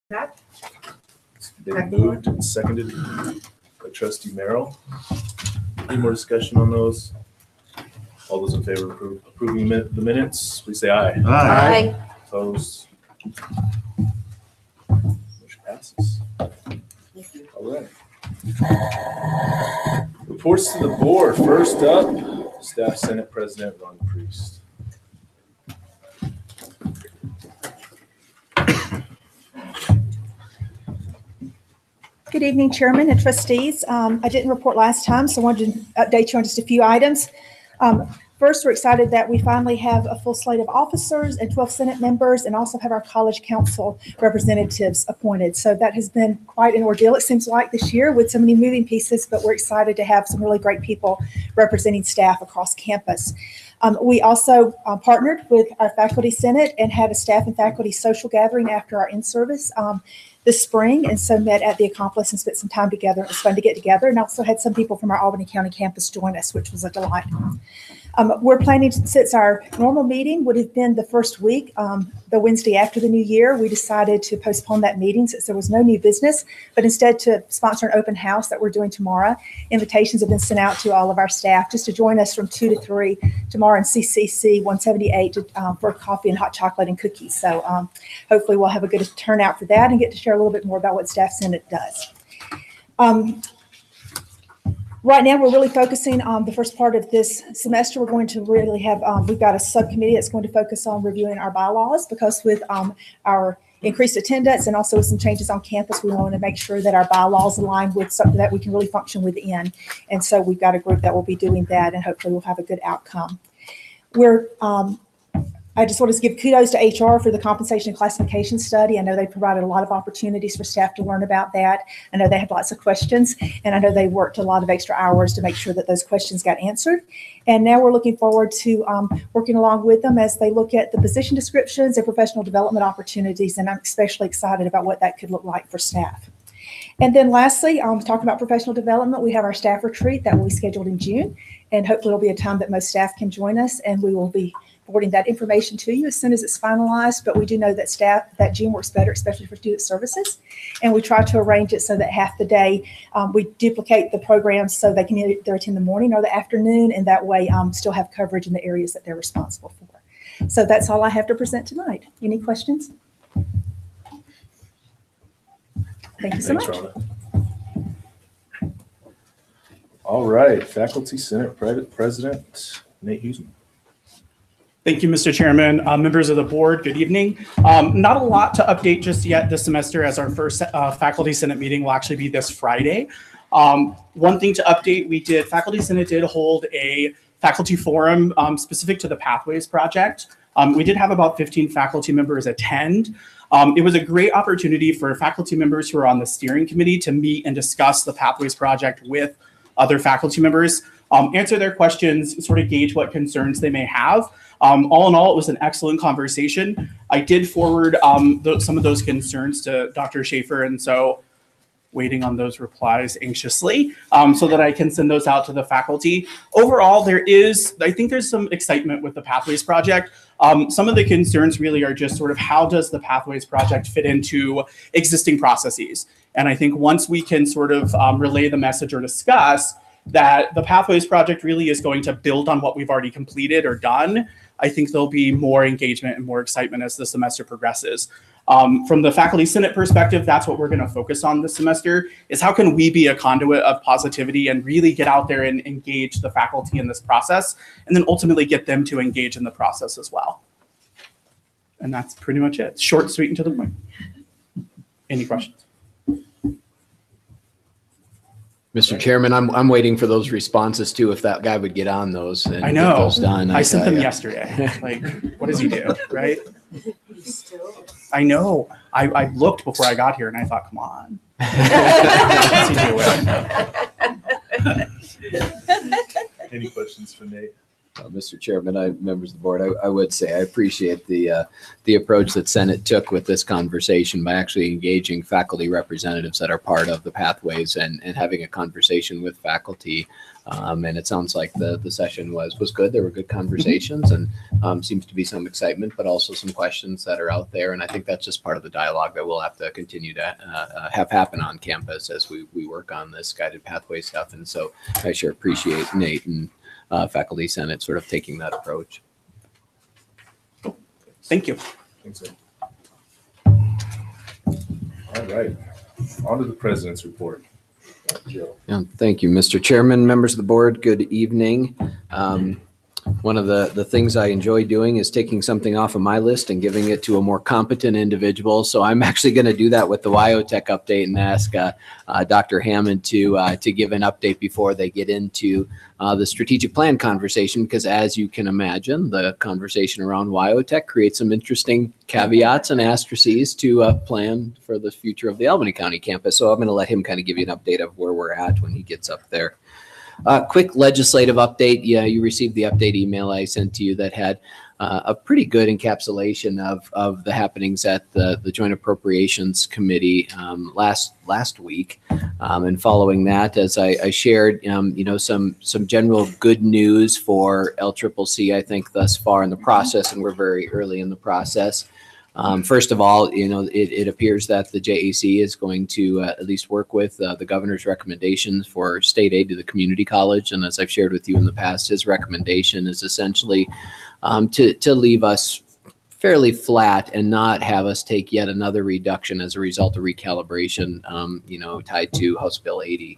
That? Been moved and seconded by Trustee Merrill. Any more discussion on those? All those in favor of approving the minutes, please say aye. Aye. Opposed? Motion passes. All right. Reports to the board. First up, Staff Senate President Ron Priest. Good evening, Chairman and Trustees. I didn't report last time, so I wanted to update you on just a few items. First, we're excited that we finally have a full slate of officers and 12 Senate members, and also have our College Council representatives appointed. So that has been quite an ordeal, it seems like, this year with so many moving pieces, but we're excited to have some really great people representing staff across campus. We also partnered with our Faculty Senate and had a staff and faculty social gathering after our in-service this spring, and so met at the Accomplice and spent some time together. It was fun to get together, and also had some people from our Albany County campus join us, which was a delight. We're planning, since our normal meeting would have been the first week, the Wednesday after the new year, we decided to postpone that meeting since there was no new business, but instead to sponsor an open house that we're doing tomorrow. Invitations have been sent out to all of our staff just to join us from 2 to 3 tomorrow in CCC 178 for coffee and hot chocolate and cookies. So hopefully we'll have a good turnout for that and get to share a little bit more about what Staff Senate does. Right now, we're really focusing on the first part of this semester. We're going to really have, we've got a subcommittee that's going to focus on reviewing our bylaws, because with our increased attendance and also with some changes on campus, we want to make sure that our bylaws align with something that we can really function within. And so we've got a group that will be doing that, and hopefully we'll have a good outcome. I just want to give kudos to HR for the compensation and classification study. I know they provided a lot of opportunities for staff to learn about that. I know they had lots of questions, and I know they worked a lot of extra hours to make sure that those questions got answered. And now we're looking forward to working along with them as they look at the position descriptions and professional development opportunities. And I'm especially excited about what that could look like for staff. And then lastly, talking about professional development, we have our staff retreat that will be scheduled in June. And hopefully it'll be a time that most staff can join us, and we will be forwarding that information to you as soon as it's finalized. But we do know that that June works better, especially for student services. And we try to arrange it so that half the day we duplicate the programs so they can either attend the morning or the afternoon, and that way still have coverage in the areas that they're responsible for. So that's all I have to present tonight. Any questions? Thank you so much. Rhonda. All right, Faculty Senate President Nate Huseman. Thank you, Mr. Chairman. Members of the board, good evening. Not a lot to update just yet this semester, as our first Faculty Senate meeting will actually be this Friday. One thing to update, Faculty Senate did hold a faculty forum specific to the Pathways Project. We did have about 15 faculty members attend. It was a great opportunity for faculty members who are on the steering committee to meet and discuss the Pathways Project with other faculty members, answer their questions, sort of gauge what concerns they may have. All in all, it was an excellent conversation. I did forward some of those concerns to Dr. Schaefer, and so waiting on those replies anxiously so that I can send those out to the faculty. Overall, I think there's some excitement with the Pathways Project. Some of the concerns really are just sort of how does the Pathways Project fit into existing processes? And I think once we can sort of relay the message or discuss that the Pathways Project really is going to build on what we've already completed or done, I think there'll be more engagement and more excitement as the semester progresses. From the Faculty Senate perspective, that's what we're going to focus on this semester, is how can we be a conduit of positivity and really get out there and engage the faculty in this process, and then ultimately get them to engage in the process as well. And that's pretty much it. Short, sweet, and to the point. Any questions? Mr. Chairman, I'm waiting for those responses too, if that guy would get on those and I know. get those done. I sent them yesterday. Like, what does he do, right? I know. I looked before I got here and I thought, come on. Any questions for Nate? Mr. Chairman, members of the board, I would say I appreciate the approach that Senate took with this conversation by actually engaging faculty representatives that are part of the pathways and having a conversation with faculty. And it sounds like the session was good. There were good conversations and seems to be some excitement, but also some questions that are out there. And I think that's just part of the dialogue that we'll have to continue to have happen on campus as we work on this guided pathway stuff. And so I sure appreciate Nate and Faculty Senate sort of taking that approach. Thank you. Thanks, Ed. All right, on to the president's report. Joe. Yeah, thank you, Mr. Chairman, members of the board. Good evening. One of the things I enjoy doing is taking something off of my list and giving it to a more competent individual. So I'm actually going to do that with the WyoTech update and ask Dr. Hammond to give an update before they get into the strategic plan conversation, because as you can imagine, the conversation around WyoTech creates some interesting caveats and asterisks to plan for the future of the Albany County campus. So I'm going to let him kind of give you an update of where we're at when he gets up there. Quick legislative update. Yeah, you received the update email I sent to you that had a pretty good encapsulation of the happenings at the Joint Appropriations Committee last week. And following that, as I shared, some general good news for LCCC, I think, thus far in the process, and we're very early in the process. First of all, it appears that the JAC is going to at least work with the governor's recommendations for state aid to the community college. And as I've shared with you in the past, his recommendation is essentially to leave us fairly flat and not have us take yet another reduction as a result of recalibration, tied to House Bill 80.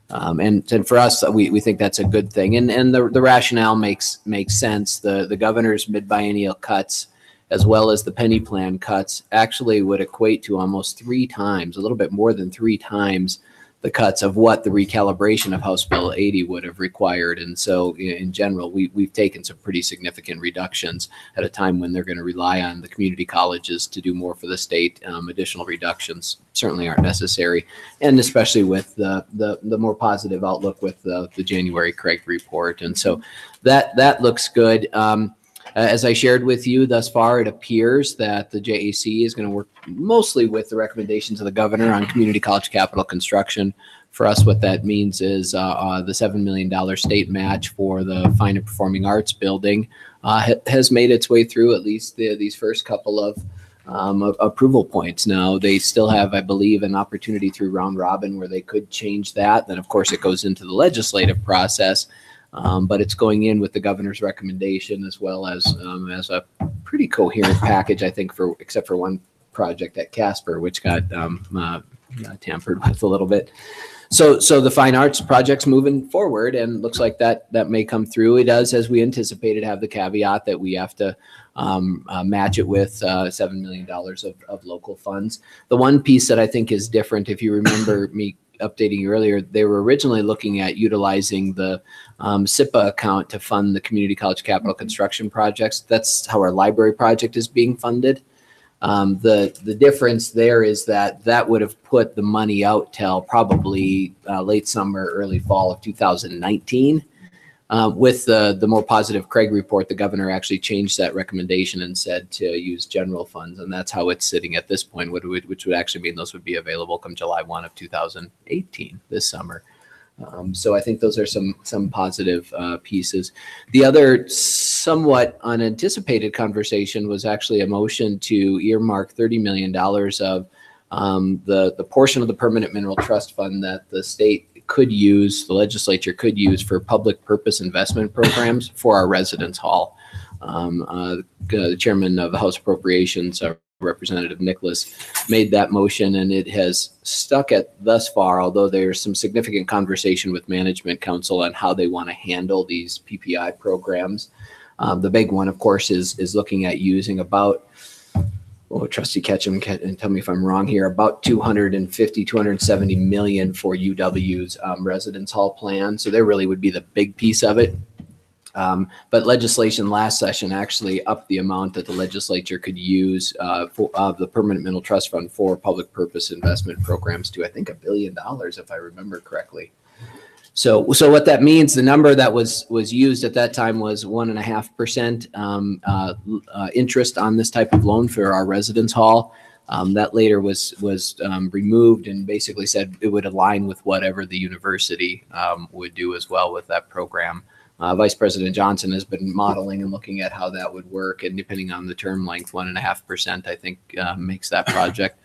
And for us, we think that's a good thing. And the rationale makes sense. The governor's mid-biennial cuts, as well as the penny plan cuts, actually would equate to almost 3 times, a little bit more than 3 times the cuts of what the recalibration of House Bill 80 would have required. And so in general, we've taken some pretty significant reductions at a time when they're going to rely on the community colleges to do more for the state. Additional reductions certainly aren't necessary, and especially with the more positive outlook with the January Craig report. And so that looks good. As I shared with you thus far, it appears that the JAC is going to work mostly with the recommendations of the governor on community college capital construction. For us, what that means is the $7 million state match for the fine and performing arts building has made its way through at least these first couple of approval points. Now, they still have, I believe, an opportunity through round robin where they could change that. Then, of course, it goes into the legislative process. But it's going in with the governor's recommendation as well as a pretty coherent package, I think, except for one project at Casper, which got tampered with a little bit. So the fine arts project's moving forward, and looks like that may come through. It does, as we anticipated, have the caveat that we have to match it with $7 million of local funds. The one piece that I think is different, if you remember me updating you earlier, they were originally looking at utilizing the SIPA account to fund the community college capital construction projects. That's how our library project is being funded. The difference there is that would have put the money out till probably late summer, early fall of 2019. With the more positive Craig report, the governor actually changed that recommendation and said to use general funds, and that's how it's sitting at this point, which would actually mean those would be available come July 1 of 2018, this summer. So I think those are some positive pieces. The other somewhat unanticipated conversation was actually a motion to earmark $30 million of the portion of the Permanent Mineral Trust Fund that the state could use, the legislature could use for public purpose investment programs for our residence hall. The chairman of the House Appropriations, Representative Nicholas, made that motion, and it has stuck at thus far, although there's some significant conversation with Management Council on how they want to handle these PPI programs. The big one, of course, is looking at using about, Trustee Ketchum, and tell me if I'm wrong here, about 270 million for UW's residence hall plan. So there really would be the big piece of it. But legislation last session actually upped the amount that the legislature could use for the Permanent Mineral Trust Fund for public purpose investment programs to, I think, $1 billion, if I remember correctly. So what that means, the number that was used at that time was 1.5% interest on this type of loan for our residence hall. That later was removed and basically said it would align with whatever the university would do as well with that program. Vice President Johnson has been modeling and looking at how that would work, and depending on the term length, 1.5% I think makes that project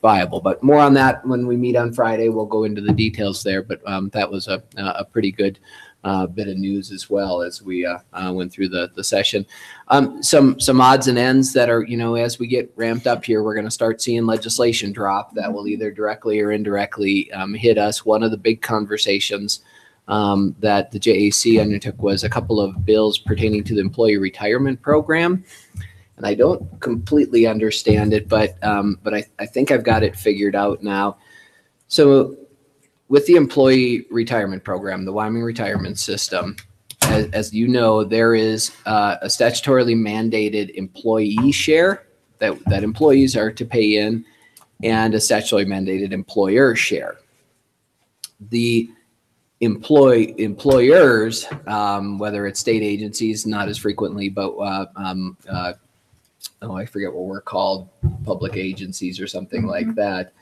viable. But more on that when we meet on Friday. We'll go into the details there. But that was a pretty good bit of news as well as we went through the session. Some odds and ends that are, as we get ramped up here, we're going to start seeing legislation drop that will either directly or indirectly hit us. One of the big conversations that the JAC undertook was a couple of bills pertaining to the employee retirement program. And I don't completely understand it, but I think I've got it figured out now. So with the employee retirement program, the Wyoming retirement system, as you know, there is a statutorily mandated employee share that employees are to pay in, and a statutorily mandated employer share. The employers, whether it's state agencies, not as frequently, but I forget what we're called, public agencies or something like that,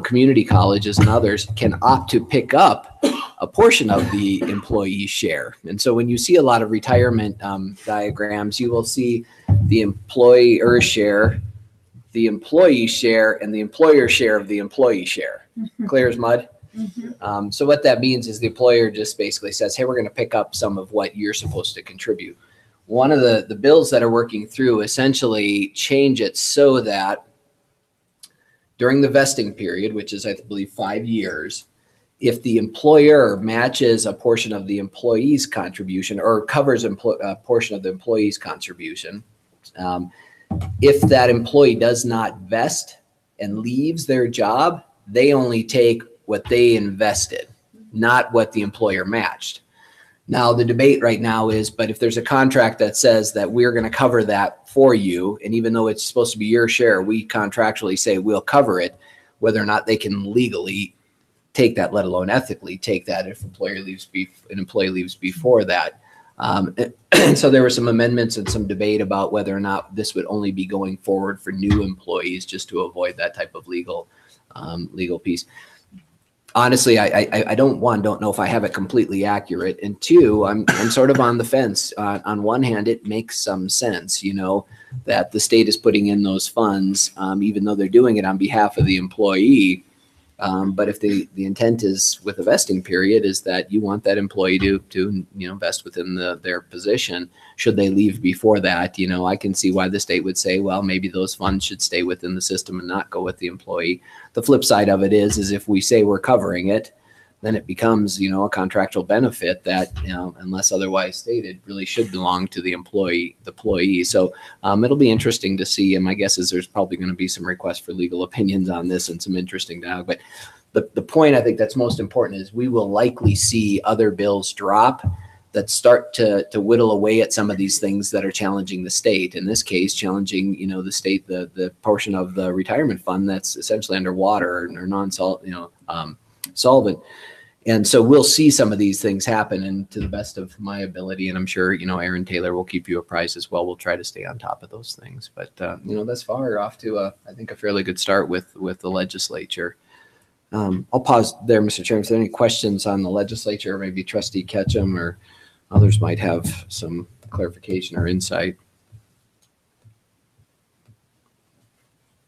community colleges and others can opt to pick up a portion of the employee share. And so when you see a lot of retirement diagrams, you will see the employer share, the employee share, and the employer share of the employee share. Clear as mud? So what that means is the employer just basically says, hey, we're going to pick up some of what you're supposed to contribute. One of the bills that are working through essentially change it so that during the vesting period, which is, I believe, 5 years, if the employer matches a portion of the employee's contribution or covers a portion of the employee's contribution, if that employee does not vest and leaves their job, they only take what they invested, not what the employer matched. Now, the debate right now is, but if there's a contract that says that we're going to cover that for you, and even though it's supposed to be your share, we contractually say we'll cover it, whether or not they can legally take that, let alone ethically take that if an employee leaves before that. And so there were some amendments and some debate about whether or not this would only be going forward for new employees just to avoid that type of legal piece. Honestly, I don't know if I have it completely accurate, and two, I'm sort of on the fence. On one hand, it makes some sense, that the state is putting in those funds, even though they're doing it on behalf of the employee. But if the intent is with a vesting period is that you want that employee to vest within their position, should they leave before that, I can see why the state would say, well, maybe those funds should stay within the system and not go with the employee. The flip side of it is if we say we're covering it, then it becomes, a contractual benefit that, unless otherwise stated, really should belong to the employee. So it'll be interesting to see. And my guess is there's probably going to be some requests for legal opinions on this and some interesting dialogue. But the point I think that's most important is we will likely see other bills drop that start to whittle away at some of these things that are challenging the state. In this case, challenging, the state, the portion of the retirement fund that's essentially underwater or solvent. And so we'll see some of these things happen, and to the best of my ability, and I'm sure, Aaron Taylor will keep you apprised as well. We'll try to stay on top of those things. But, thus far off to, I think, a fairly good start with the legislature. I'll pause there, Mr. Chairman. If there are any questions on the legislature, maybe Trustee Ketchum or others might have some clarification or insight.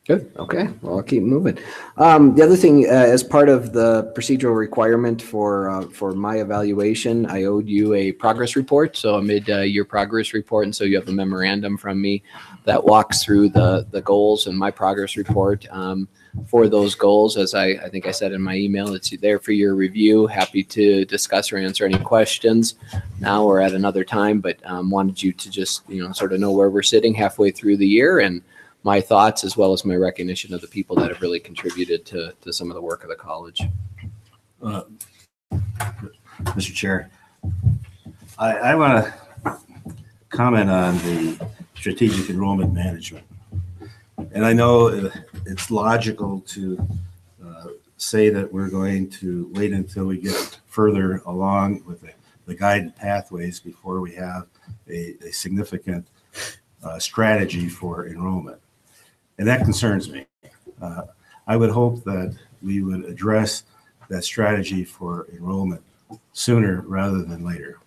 Good. Okay. Well, I'll keep moving. The other thing, as part of the procedural requirement for my evaluation, I owed you a progress report, so a mid-year progress report, and so you have a memorandum from me that walks through the goals and my progress report for those goals. As I think I said in my email, it's there for your review. Happy to discuss or answer any questions now or at another time, but wanted you to just sort of know where we're sitting halfway through the year and my thoughts, as well as my recognition of the people that have really contributed to some of the work of the college. Mr. Chair, I want to comment on the strategic enrollment management. And I know it's logical to say that we're going to wait until we get further along with the guided pathways before we have a significant strategy for enrollment. And that concerns me. I would hope that we would address that strategy for enrollment sooner rather than later.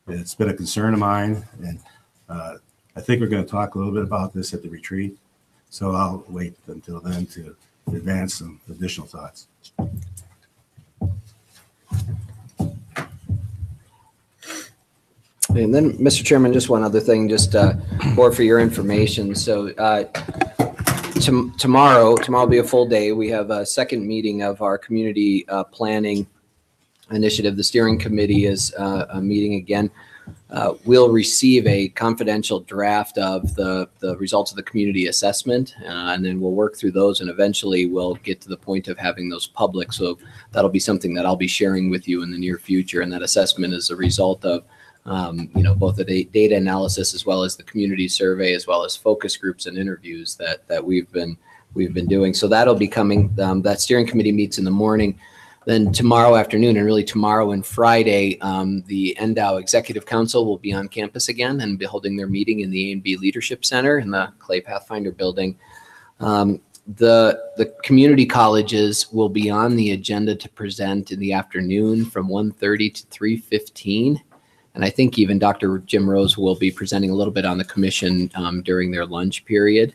It's been a concern of mine, and I think we're going to talk a little bit about this at the retreat. So I'll wait until then to advance some additional thoughts. And then, Mr. Chairman, just one other thing, just more for your information. So tomorrow will be a full day. We have a second meeting of our community planning initiative. The steering committee is meeting again. We'll receive a confidential draft of the results of the community assessment, and then we'll work through those, and eventually we'll get to the point of having those public. So that'll be something that I'll be sharing with you in the near future. And that assessment is a result of both the data analysis as well as the community survey, as well as focus groups and interviews that we've been doing. So that'll be coming. That steering committee meets in the morning. Then tomorrow afternoon, and really tomorrow and Friday, the NDOW Executive Council will be on campus again and be holding their meeting in the A&B Leadership Center in the Clay Pathfinder building. The community colleges will be on the agenda to present in the afternoon from 1:30 to 3:15. And I think even Dr. Jim Rose will be presenting a little bit on the commission during their lunch period.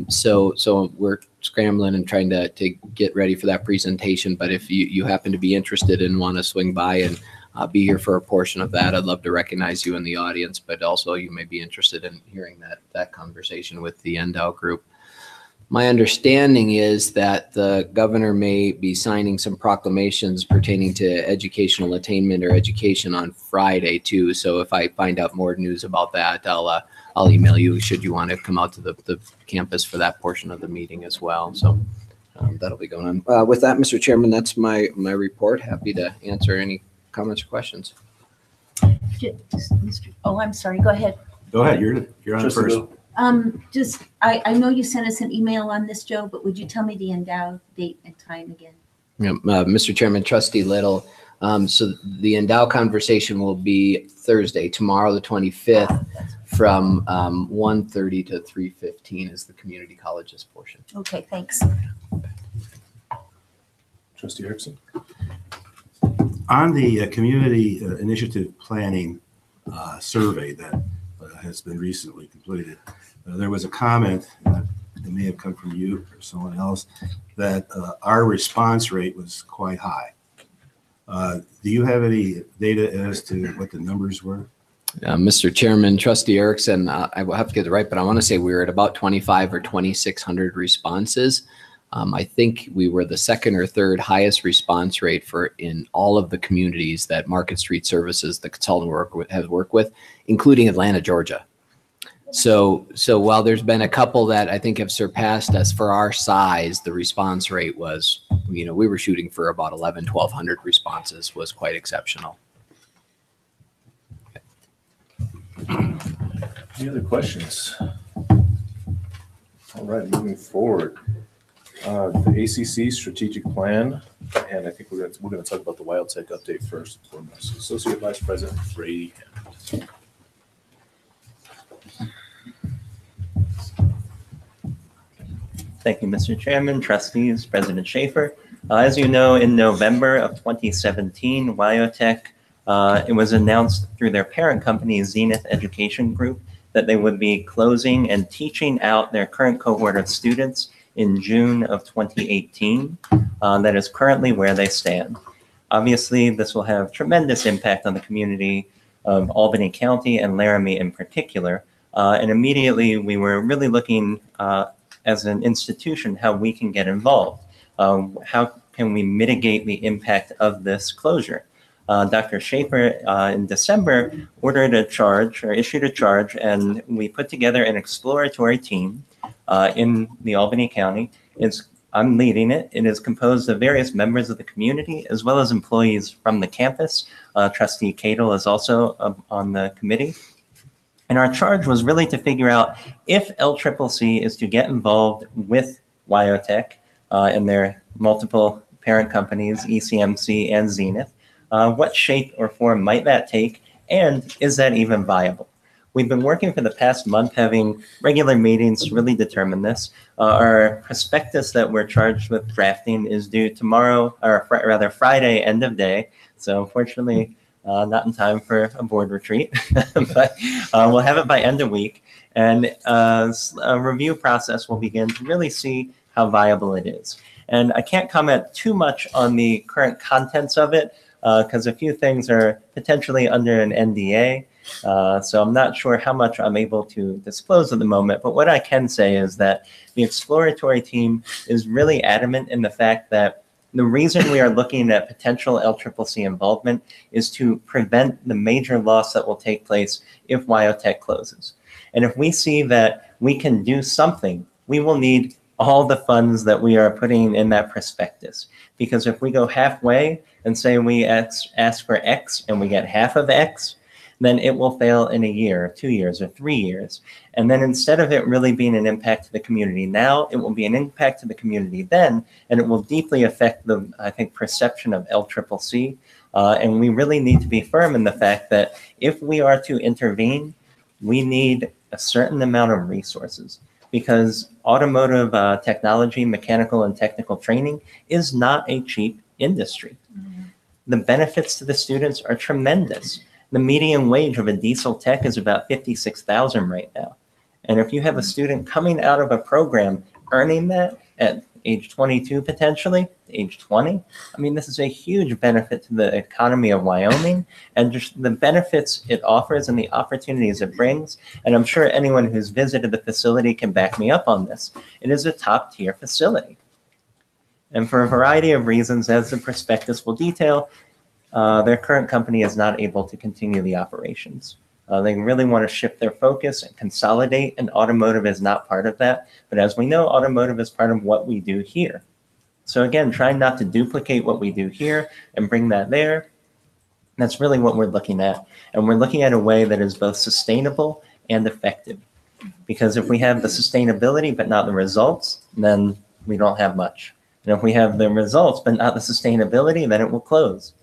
So we're scrambling and trying to get ready for that presentation. But if you happen to be interested and want to swing by and be here for a portion of that, I'd love to recognize you in the audience. But also you may be interested in hearing that conversation with the NDOW group. My understanding is that the governor may be signing some proclamations pertaining to educational attainment or education on Friday too. So if I find out more news about that, I'll email you should you want to come out to the campus for that portion of the meeting as well. So that'll be going on. With that, Mr. Chairman, that's my report. Happy to answer any comments or questions. Oh, I'm sorry. Go ahead. Go ahead. You're on first. I know you sent us an email on this, Joe, but would you tell me the NDOW date and time again? Yeah, Mr. Chairman, Trustee Little. So the NDOW conversation will be Thursday, tomorrow, the 25th, from 1:30 to 3:15 is the community colleges portion. Okay, thanks. Trustee Erickson. On the community initiative planning survey that has been recently completed, there was a comment, it may have come from you or someone else, that our response rate was quite high. Do you have any data as to what the numbers were? Mr. Chairman, Trustee Erickson, I will have to get it right, but I want to say we were at about 25 or 2,600 responses. I think we were the second or third highest response rate in all of the communities that Market Street Services, the consultant has worked with, including Atlanta, Georgia. So while there's been a couple that I think have surpassed us for our size, the response rate was, we were shooting for about 1,100 responses, was quite exceptional. Any other questions? All right, moving forward. The ACC strategic plan, and I think we're going to talk about the Wild Tech update first. Associate Vice President Brady. Thank you, Mr. Chairman, trustees, President Schaefer. As you know, in November of 2017, Wiotech, it was announced through their parent company, Zenith Education Group, that they would be closing and teaching out their current cohort of students in June of 2018. That is currently where they stand. Obviously, this will have tremendous impact on the community of Albany County and Laramie in particular. And immediately we were really looking as an institution how we can get involved. How can we mitigate the impact of this closure? Dr. Schaefer in December issued a charge, and we put together an exploratory team in the Albany County. I'm leading it. It is composed of various members of the community as well as employees from the campus. Trustee Cadle is also on the committee. And our charge was really to figure out if LCCC is to get involved with Wiotech, in their multiple parent companies, ECMC and Zenith. What shape or form might that take, and is that even viable? We've been working for the past month having regular meetings to really determine this. Our prospectus that we're charged with drafting is due tomorrow, or rather Friday, end of day. So unfortunately, not in time for a board retreat, but we'll have it by end of week. And a review process will begin to really see how viable it is. And I can't comment too much on the current contents of it because a few things are potentially under an NDA. So I'm not sure how much I'm able to disclose at the moment, but what I can say is that the exploratory team is really adamant in the fact that the reason we are looking at potential LCCC involvement is to prevent the major loss that will take place if WyoTech closes. And if we see that we can do something, we will need all the funds that we are putting in that prospectus. Because if we go halfway and say we ask for X and we get half of X, then it will fail in a year, or 2 years, or 3 years. And then instead of it really being an impact to the community now, it will be an impact to the community then, and it will deeply affect the, I think, perception of LCCC. And we really need to be firm in the fact that if we are to intervene, we need a certain amount of resources, because automotive technology, mechanical and technical training is not a cheap industry. The benefits to the students are tremendous. The median wage of a diesel tech is about $56,000 right now. And if you have a student coming out of a program earning that at age 22 potentially, age 20, I mean, this is a huge benefit to the economy of Wyoming and just the benefits it offers and the opportunities it brings. And I'm sure anyone who's visited the facility can back me up on this. It is a top tier facility. And for a variety of reasons, as the prospectus will detail, their current company is not able to continue the operations. They really want to shift their focus and consolidate, and automotive is not part of that. But as we know, automotive is part of what we do here. So again, trying not to duplicate what we do here and bring that there, that's really what we're looking at. And we're looking at a way that is both sustainable and effective. Because if we have the sustainability but not the results, then we don't have much. And if we have the results but not the sustainability, then it will close.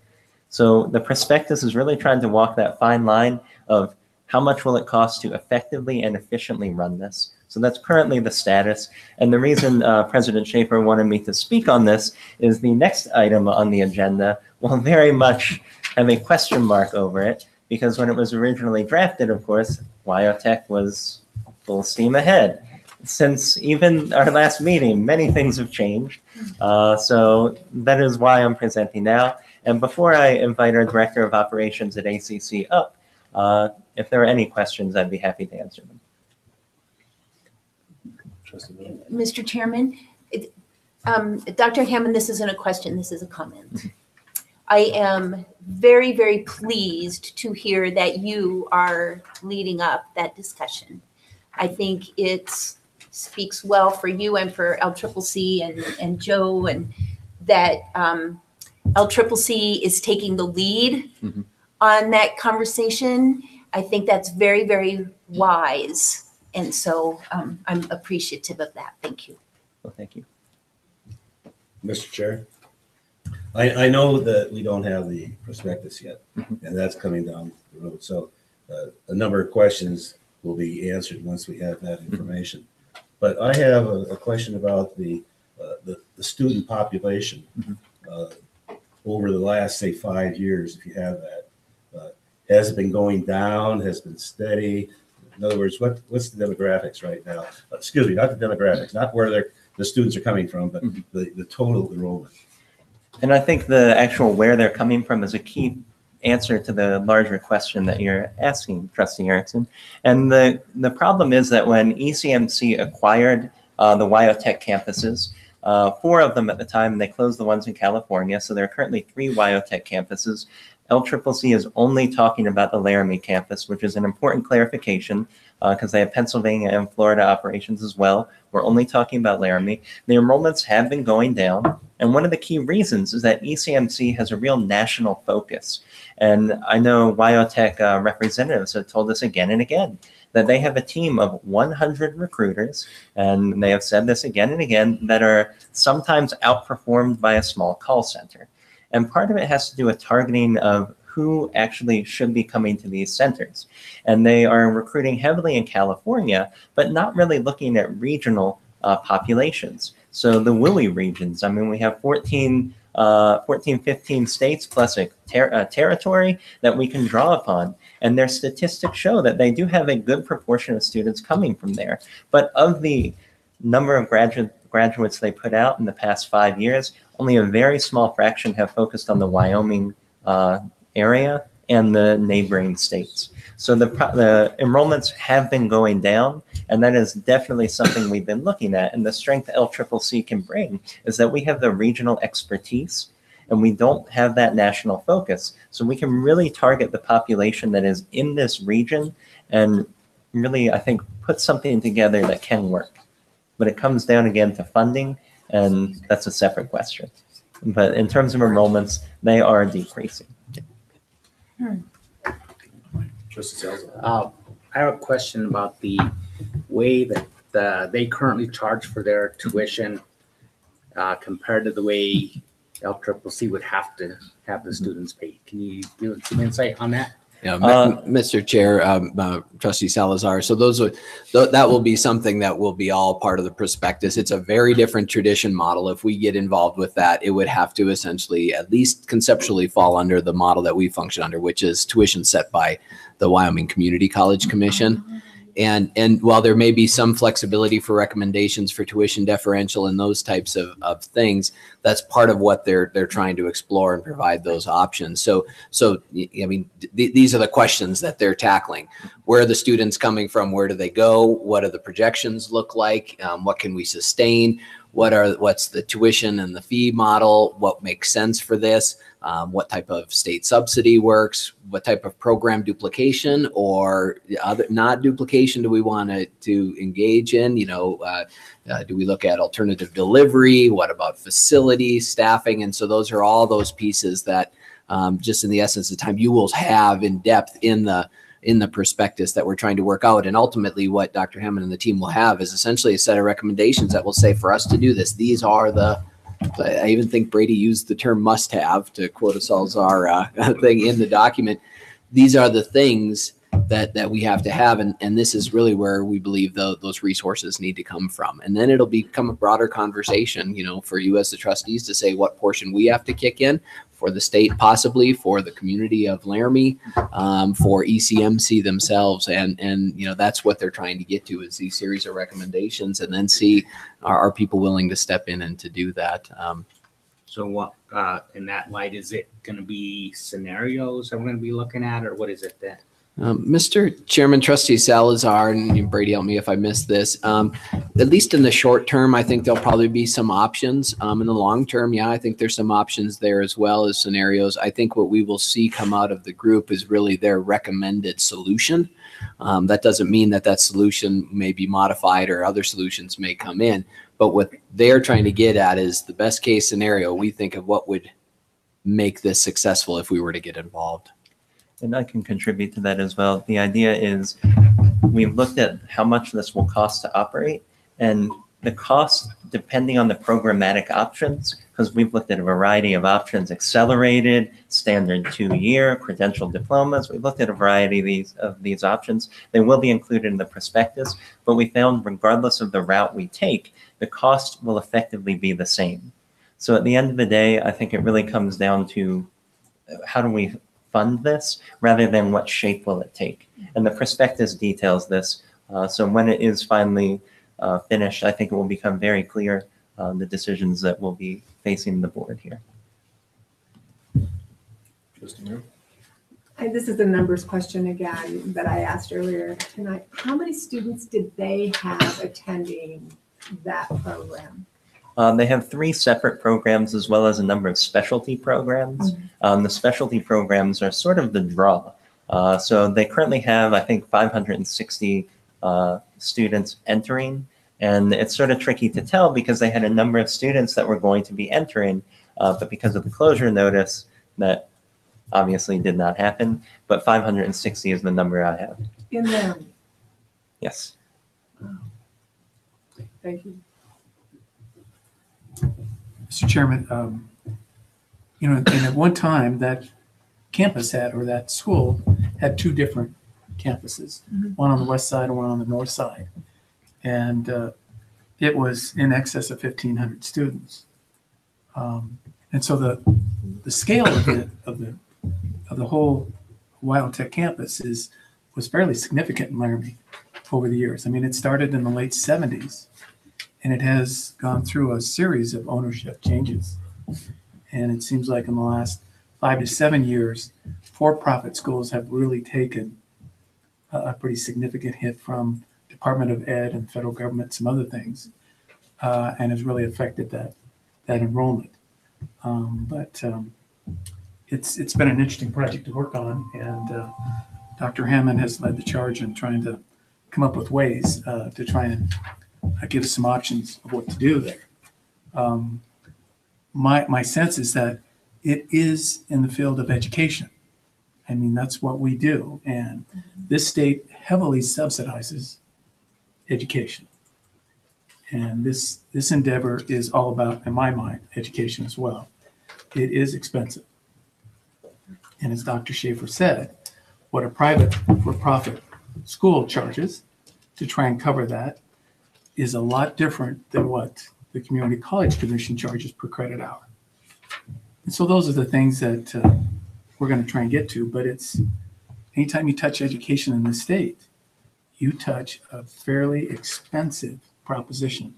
So the prospectus is really trying to walk that fine line of how much will it cost to effectively and efficiently run this. So that's currently the status. And the reason President Schaefer wanted me to speak on this is the next item on the agenda will very much have a question mark over it, because when it was originally drafted, of course, WyoTech was full steam ahead. Since even our last meeting, many things have changed. So that is why I'm presenting now. And before I invite our Director of Operations at ACC up, if there are any questions, I'd be happy to answer them. Mr. Chairman, Dr. Hammond, this isn't a question, this is a comment. I am very, very pleased to hear that you are leading up that discussion. I think it speaks well for you and for LCCC and Joe, and that LCCC is taking the lead on that conversation. I think that's very, very wise. And so I'm appreciative of that. Thank you. Well, thank you. Mr. Chair, I know that we don't have the prospectus yet, and that's coming down the road. So a number of questions will be answered once we have that information. But I have a question about the student population over the last, say, 5 years, if you have that. Has it been going down? Has it been steady? In other words, what's the demographics right now? Excuse me, not the demographics, not where the students are coming from, but the total enrollment. And I think the actual where they're coming from is a key answer to the larger question that you're asking, Trustee Erickson. And the problem is that when ECMC acquired the WyoTech campuses, 4 of them at the time, they closed the ones in California. So there are currently 3 WyoTech campuses. LCCC is only talking about the Laramie campus, which is an important clarification because they have Pennsylvania and Florida operations as well. We're only talking about Laramie. The enrollments have been going down. And one of the key reasons is that ECMC has a real national focus. And I know WyoTech representatives have told us again and again that they have a team of 100 recruiters, and they have said this again and again, that are sometimes outperformed by a small call center. And part of it has to do with targeting of who actually should be coming to these centers. And they are recruiting heavily in California, but not really looking at regional populations. So the WILI regions, I mean, we have 14, 15 states plus a territory that we can draw upon. And their statistics show that they do have a good proportion of students coming from there. But of the number of graduates they put out in the past 5 years, only a very small fraction have focused on the Wyoming area and the neighboring states. So the enrollments have been going down, and that is definitely something we've been looking at. And the strength LCCC can bring is that we have the regional expertise, and we don't have that national focus. So we can really target the population that is in this region and really, I think, put something together that can work. But it comes down again to funding, and that's a separate question. But in terms of enrollments, they are decreasing. Trustee Salazar. I have a question about the way that they currently charge for their tuition compared to the way LCCC would have to have the students paid. Can you give some insight on that? Yeah, Mr. Chair, Trustee Salazar. So that will be something that will be all part of the prospectus. It's a very different tradition model. If we get involved with that, it would have to essentially, at least conceptually, fall under the model that we function under, which is tuition set by the Wyoming Community College Commission. And while there may be some flexibility for recommendations for tuition differential and those types of things, that's part of what they're trying to explore and provide those options. So I mean, these are the questions that they're tackling. Where are the students coming from? Where do they go? What do the projections look like? What can we sustain? What's the tuition and the fee model? What makes sense for this? What type of state subsidy works? What type of program duplication or other not duplication do we want to engage in? You know, do we look at alternative delivery? What about facility staffing? And so those are all those pieces that just in the essence of time you will have in depth in the prospectus that we're trying to work out. And ultimately what Dr. Hammond and the team will have is essentially a set of recommendations that will say for us to do this, these are I even think Brady used the term must have to quote a Salazar thing in the document. These are the things that we have to have. And this is really where we believe those resources need to come from. And then it'll become a broader conversation, you know, for you as the trustees to say what portion we have to kick in, for the state, possibly for the community of Laramie, for ECMC themselves. And, you know, that's what they're trying to get to is these series of recommendations and then see, are people willing to step in and to do that? So what, in that light, is it going to be scenarios that we're going to be looking at, or what is it that? Mr. Chairman, Trustee Salazar, and Brady, help me if I missed this. At least in the short term, I think there'll probably be some options. In the long term, yeah, I think there's some options there as well as scenarios. I think what we will see come out of the group is really their recommended solution. That doesn't mean that solution may be modified or other solutions may come in. But what they're trying to get at is the best case scenario. We think of what would make this successful if we were to get involved. And I can contribute to that as well. The idea is we've looked at how much this will cost to operate, and the cost, depending on the programmatic options, because we've looked at a variety of options, accelerated, standard 2-year, credential diplomas. We've looked at a variety of these options. They will be included in the prospectus, but we found regardless of the route we take, the cost will effectively be the same. So at the end of the day, I think it really comes down to how do we fund this rather than what shape will it take. And the prospectus details this. So when it is finally finished, I think it will become very clear the decisions that will be facing the board here. Trustee Merrill. This is a numbers question again that I asked earlier tonight. How many students did they have attending that program? They have 3 separate programs as well as a number of specialty programs. The specialty programs are sort of the draw. So they currently have, I think, 560 students entering. And it's sort of tricky to tell because they had a number of students that were going to be entering, but because of the closure notice, that obviously did not happen. But 560 is the number I have. In Laramie? Yes. Thank you. Mr. Chairman, and at one time that campus had, or that school had two different campuses, one on the west side and one on the north side. And it was in excess of 1,500 students. And so the scale of the whole Wyotek campus was fairly significant in Laramie over the years. I mean, it started in the late 70s, and it has gone through a series of ownership changes. And it seems like in the last 5 to 7 years, for-profit schools have really taken a pretty significant hit from Department of Ed and federal government, some other things, and has really affected that enrollment. It's been an interesting project to work on, and Dr. Hammond has led the charge in trying to come up with ways to try and give us some options of what to do there. My sense is that it is in the field of education. I mean, that's what we do, and this state heavily subsidizes education. And this endeavor is all about, in my mind, education as well. It is expensive. And as Dr. Schaefer said, what a private for-profit school charges to try and cover that is a lot different than what the Community College Commission charges per credit hour. And so those are the things that we're going to try and get to, but it's anytime you touch education in this state, you touch a fairly expensive proposition,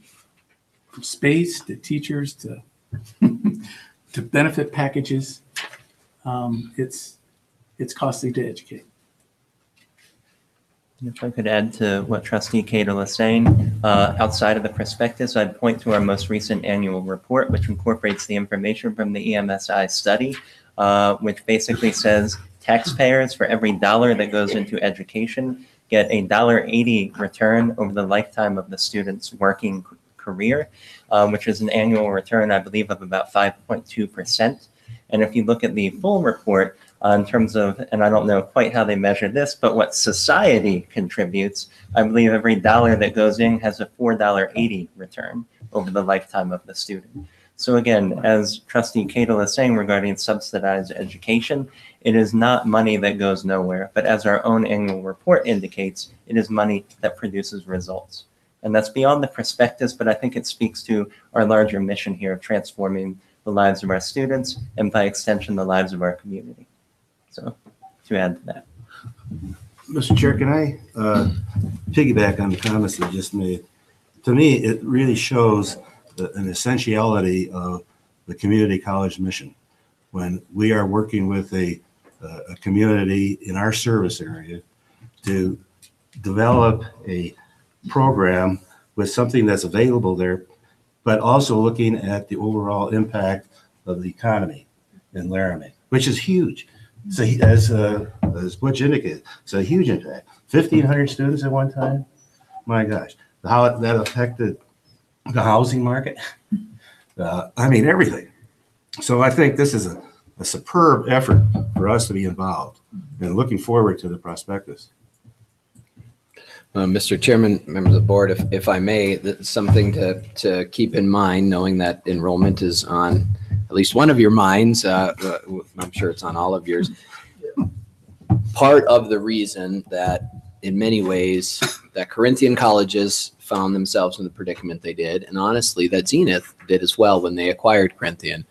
from space to teachers to to benefit packages. It's costly to educate. If I could add to what Trustee Cato is saying, outside of the prospectus, I'd point to our most recent annual report, which incorporates the information from the EMSI study, which basically says taxpayers, for every dollar that goes into education, get a $1.80 return over the lifetime of the student's working career, which is an annual return, I believe, of about 5.2%. And if you look at the full report, in terms of, and I don't know quite how they measure this, but what society contributes, I believe every dollar that goes in has a $4.80 return over the lifetime of the student. So again, as Trustee Cato is saying regarding subsidized education, it is not money that goes nowhere, but as our own annual report indicates, it is money that produces results. And that's beyond the prospectus, but I think it speaks to our larger mission here of transforming the lives of our students and by extension, the lives of our community. So to add to that. Mr. Chair, can I piggyback on the comments you just made? To me, it really shows an essentiality of the community college mission. When we are working with a community in our service area to develop a program with something that's available there, but also looking at the overall impact of the economy in Laramie, which is huge. So as Butch indicated, it's a huge impact. 1,500 students at one time. My gosh, how that affected the housing market. I mean, everything. So I think this is a superb effort for us to be involved, and looking forward to the prospectus. Mr. Chairman, members of the board, if I may, that's something to keep in mind, knowing that enrollment is on at least one of your minds. I'm sure it's on all of yours. Part of the reason that in many ways that Corinthian colleges found themselves in the predicament they did, and honestly that Zenith did as well when they acquired Corinthian,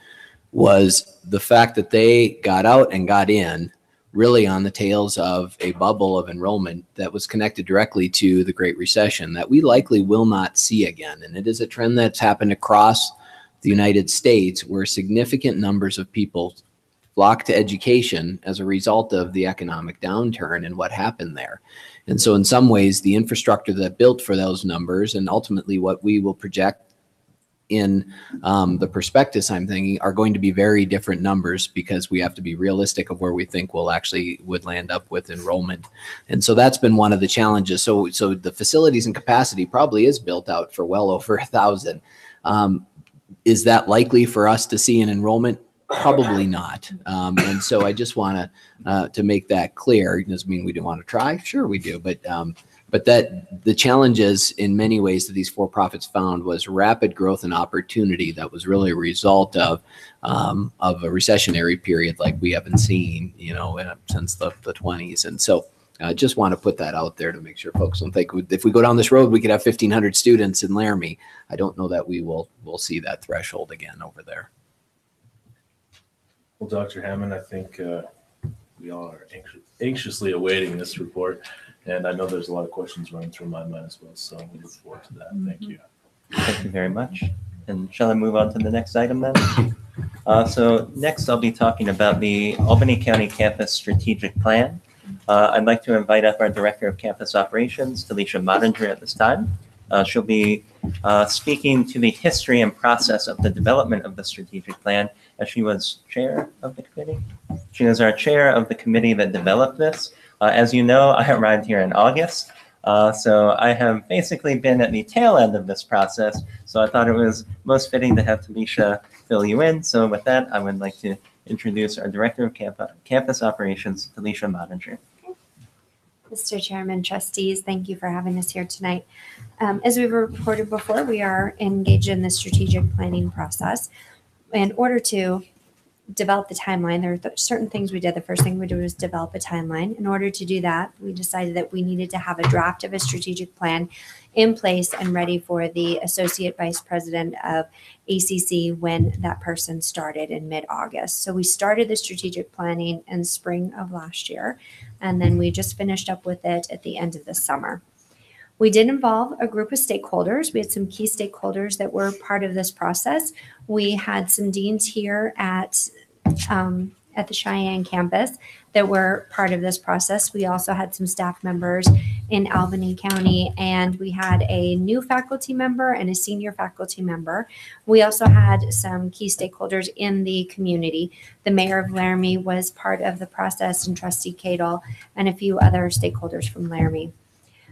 was the fact that they got out and got in really on the tails of a bubble of enrollment that was connected directly to the Great Recession that we likely will not see again. And it is a trend that's happened across the United States, where significant numbers of people flock to education as a result of the economic downturn and what happened there. And so in some ways, the infrastructure that built for those numbers and ultimately what we will project in the prospectus, I'm thinking, are going to be very different numbers, because we have to be realistic of where we think we'll actually would land up with enrollment. And so that's been one of the challenges. So the facilities and capacity probably is built out for well over 1,000. Is that likely for us to see an enrollment? Probably not. And so I just want to make that clear. It doesn't mean we don't want to try. Sure we do. But But that the challenges in many ways that these for-profits found was rapid growth and opportunity that was really a result of a recessionary period like we haven't seen, since the 20s. And so I just want to put that out there to make sure folks don't think if we go down this road, we could have 1,500 students in Laramie. I don't know that we'll see that threshold again over there. Well, Dr. Hammond, I think we all are anxiously awaiting this report. And I know there's a lot of questions running through my mind as well. So we look forward to that. Thank you. Thank you very much. And shall I move on to the next item then? So next I'll be talking about the Albany County Campus Strategic Plan. I'd like to invite up our Director of Campus Operations, Talisha Mottinger, at this time. She'll be speaking to the history and process of the development of the strategic plan, as she was chair of the committee. She was our chair of the committee that developed this. As you know, I arrived here in August, so I have basically been at the tail end of this process. So I thought it was most fitting to have Talisha fill you in. So with that, I would like to introduce our Director of Campus Operations, Talisha Mottinger. Mr. Chairman, trustees, thank you for having us here tonight. As we've reported before, we are engaged in the strategic planning process. In order to develop the timeline, there are certain things we did. The first thing we did was develop a timeline. In order to do that, we decided that we needed to have a draft of a strategic plan in place and ready for the Associate Vice President of ACC when that person started in mid-August. So we started the strategic planning in spring of last year, and then we just finished up with it at the end of the summer. We did involve a group of stakeholders. We had some key stakeholders that were part of this process. We had some deans here at the Cheyenne campus that were part of this process. We also had some staff members in Albany County, and we had a new faculty member and a senior faculty member. We also had some key stakeholders in the community. The mayor of Laramie was part of the process, and Trustee Cadle, and a few other stakeholders from Laramie.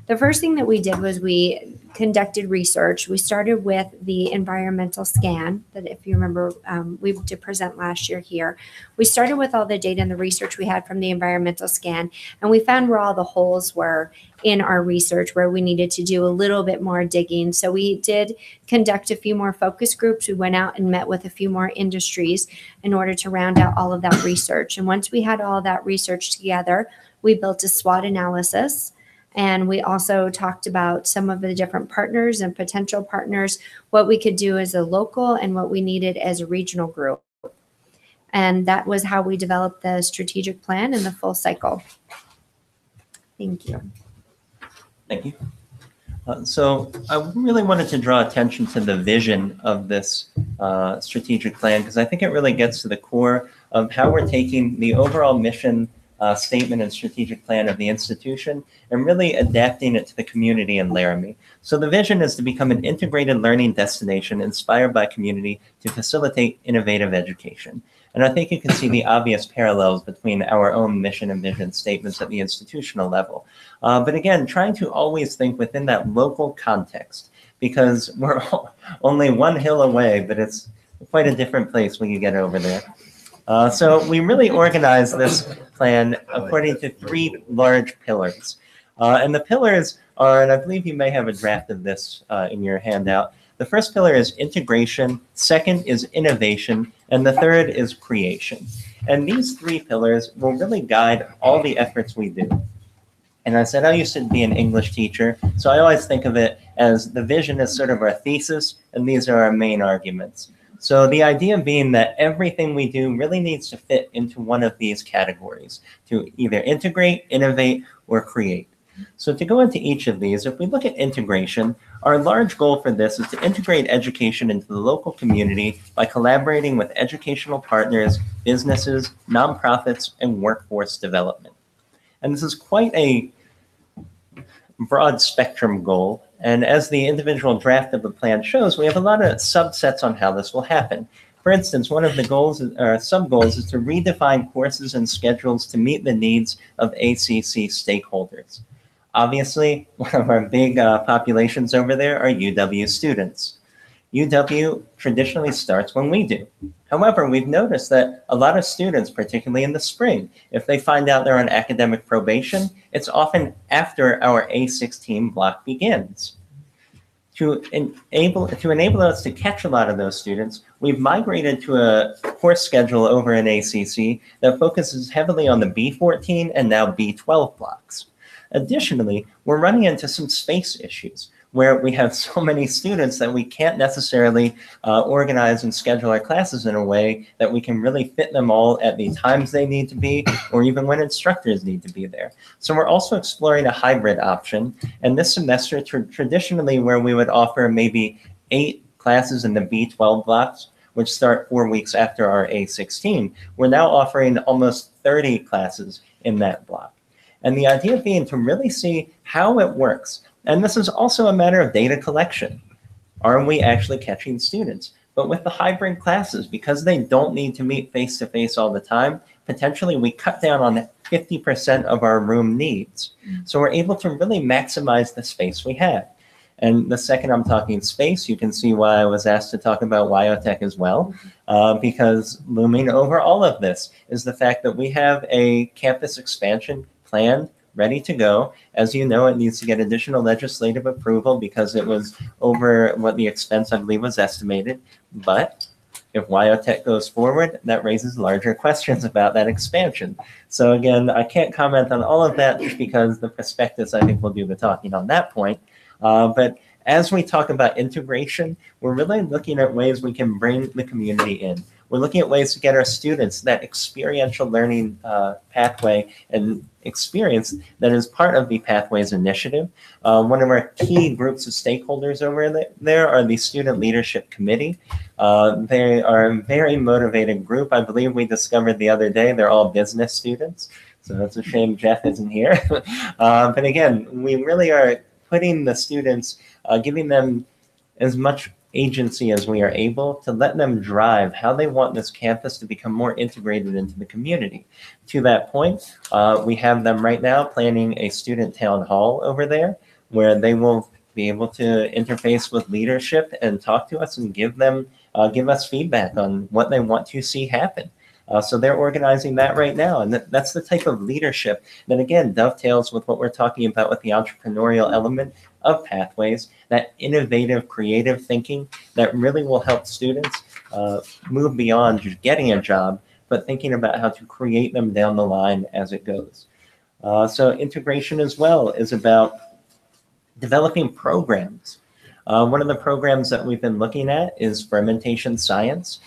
The first thing that we did was we conducted research. We started with the environmental scan that, if you remember, we did present last year here. We started with all the data and the research we had from the environmental scan, and we found where all the holes were in our research, where we needed to do a little bit more digging. So we did conduct a few more focus groups. We went out and met with a few more industries in order to round out all of that research. And once we had all that research together, we built a SWOT analysis. And we also talked about some of the different partners and potential partners, what we could do as a local and what we needed as a regional group. And that was how we developed the strategic plan and the full cycle. Thank you. Thank you. So I really wanted to draw attention to the vision of this strategic plan, because I think it really gets to the core of how we're taking the overall mission statement and strategic plan of the institution and really adapting it to the community in Laramie. So the vision is to become an integrated learning destination inspired by community to facilitate innovative education. And I think you can see the obvious parallels between our own mission and vision statements at the institutional level. But again, trying to always think within that local context, because we're only one hill away, but it's quite a different place when you get over there. So we really organized this plan according to three large pillars. And the pillars are, and I believe you may have a draft of this in your handout. The first pillar is integration, second is innovation, and the third is creation. And these three pillars will really guide all the efforts we do. And I said I used to be an English teacher, so I always think of it as the vision is sort of our thesis, and these are our main arguments. So the idea being that everything we do really needs to fit into one of these categories, to either integrate, innovate, or create. So to go into each of these, if we look at integration, our large goal for this is to integrate education into the local community by collaborating with educational partners, businesses, nonprofits, and workforce development. And this is quite a broad spectrum goal. And as the individual draft of the plan shows, we have a lot of subsets on how this will happen. For instance, one of the goals or sub-goals is to redefine courses and schedules to meet the needs of ACC stakeholders. Obviously, one of our big populations over there are UW students. UW traditionally starts when we do, However, we've noticed that a lot of students, particularly in the spring, if they find out they're on academic probation, it's often after our A16 block begins. To enable us to catch a lot of those students, we've migrated to a course schedule over in ACC that focuses heavily on the B14 and now B12 blocks. Additionally, we're running into some space issues where we have so many students that we can't necessarily organize and schedule our classes in a way that we can really fit them all at the times they need to be, or even when instructors need to be there. So we're also exploring a hybrid option. And this semester, traditionally where we would offer maybe 8 classes in the B12 blocks, which start 4 weeks after our A16, we're now offering almost 30 classes in that block. And the idea being to really see how it works. And this is also a matter of data collection. Are we actually catching students? But with the hybrid classes, because they don't need to meet face-to-face all the time, potentially we cut down on 50% of our room needs. So we're able to really maximize the space we have. And the second I'm talking space, you can see why I was asked to talk about WyoTech as well, because looming over all of this is the fact that we have a campus expansion planned, ready to go. As you know, it needs to get additional legislative approval because it was over what the expense, I believe, was estimated. But if WyoTech goes forward, that raises larger questions about that expansion. So again, I can't comment on all of that just because the prospectus, I think, will do the talking on that point. But as we talk about integration, we're really looking at ways we can bring the community in. We're looking at ways to get our students that experiential learning pathway and experience that is part of the Pathways Initiative. One of our key groups of stakeholders over there are the Student Leadership Committee. They are a very motivated group. I believe we discovered the other day they're all business students. So that's a shame Jeff isn't here. But again, we really are putting the students, giving them as much agency as we are able to let them drive how they want this campus to become more integrated into the community. To that point, we have them right now planning a student town hall over there where they will be able to interface with leadership and talk to us and give us feedback on what they want to see happen. So they're organizing that right now. And that's the type of leadership that, again, dovetails with what we're talking about with the entrepreneurial element of Pathways, that innovative, creative thinking that really will help students move beyond just getting a job, but thinking about how to create them down the line as it goes. So integration as well is about developing programs. One of the programs that we've been looking at is fermentation science.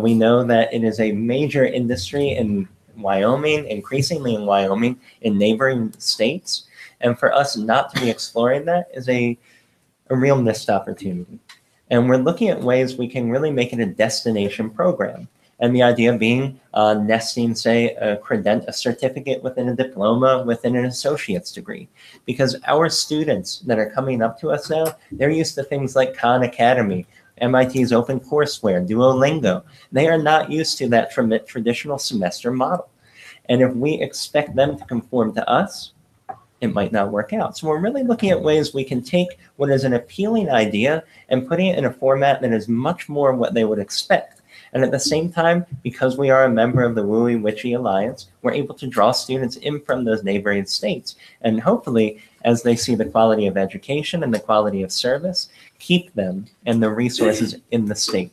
We know that it is a major industry in Wyoming, increasingly in Wyoming, in neighboring states. And for us not to be exploring that is a real missed opportunity. And we're looking at ways we can really make it a destination program. And the idea being nesting, say, a certificate within a diploma, within an associate's degree. Because our students that are coming up to us now, they're used to things like Khan Academy, MIT's OpenCourseWare, Duolingo. They are not used to that traditional semester model. And if we expect them to conform to us, it might not work out. So we're really looking at ways we can take what is an appealing idea and putting it in a format that is much more what they would expect. And at the same time, because we are a member of the WUI Witchy Alliance, we're able to draw students in from those neighboring states. And hopefully, as they see the quality of education and the quality of service, keep them and the resources in the state.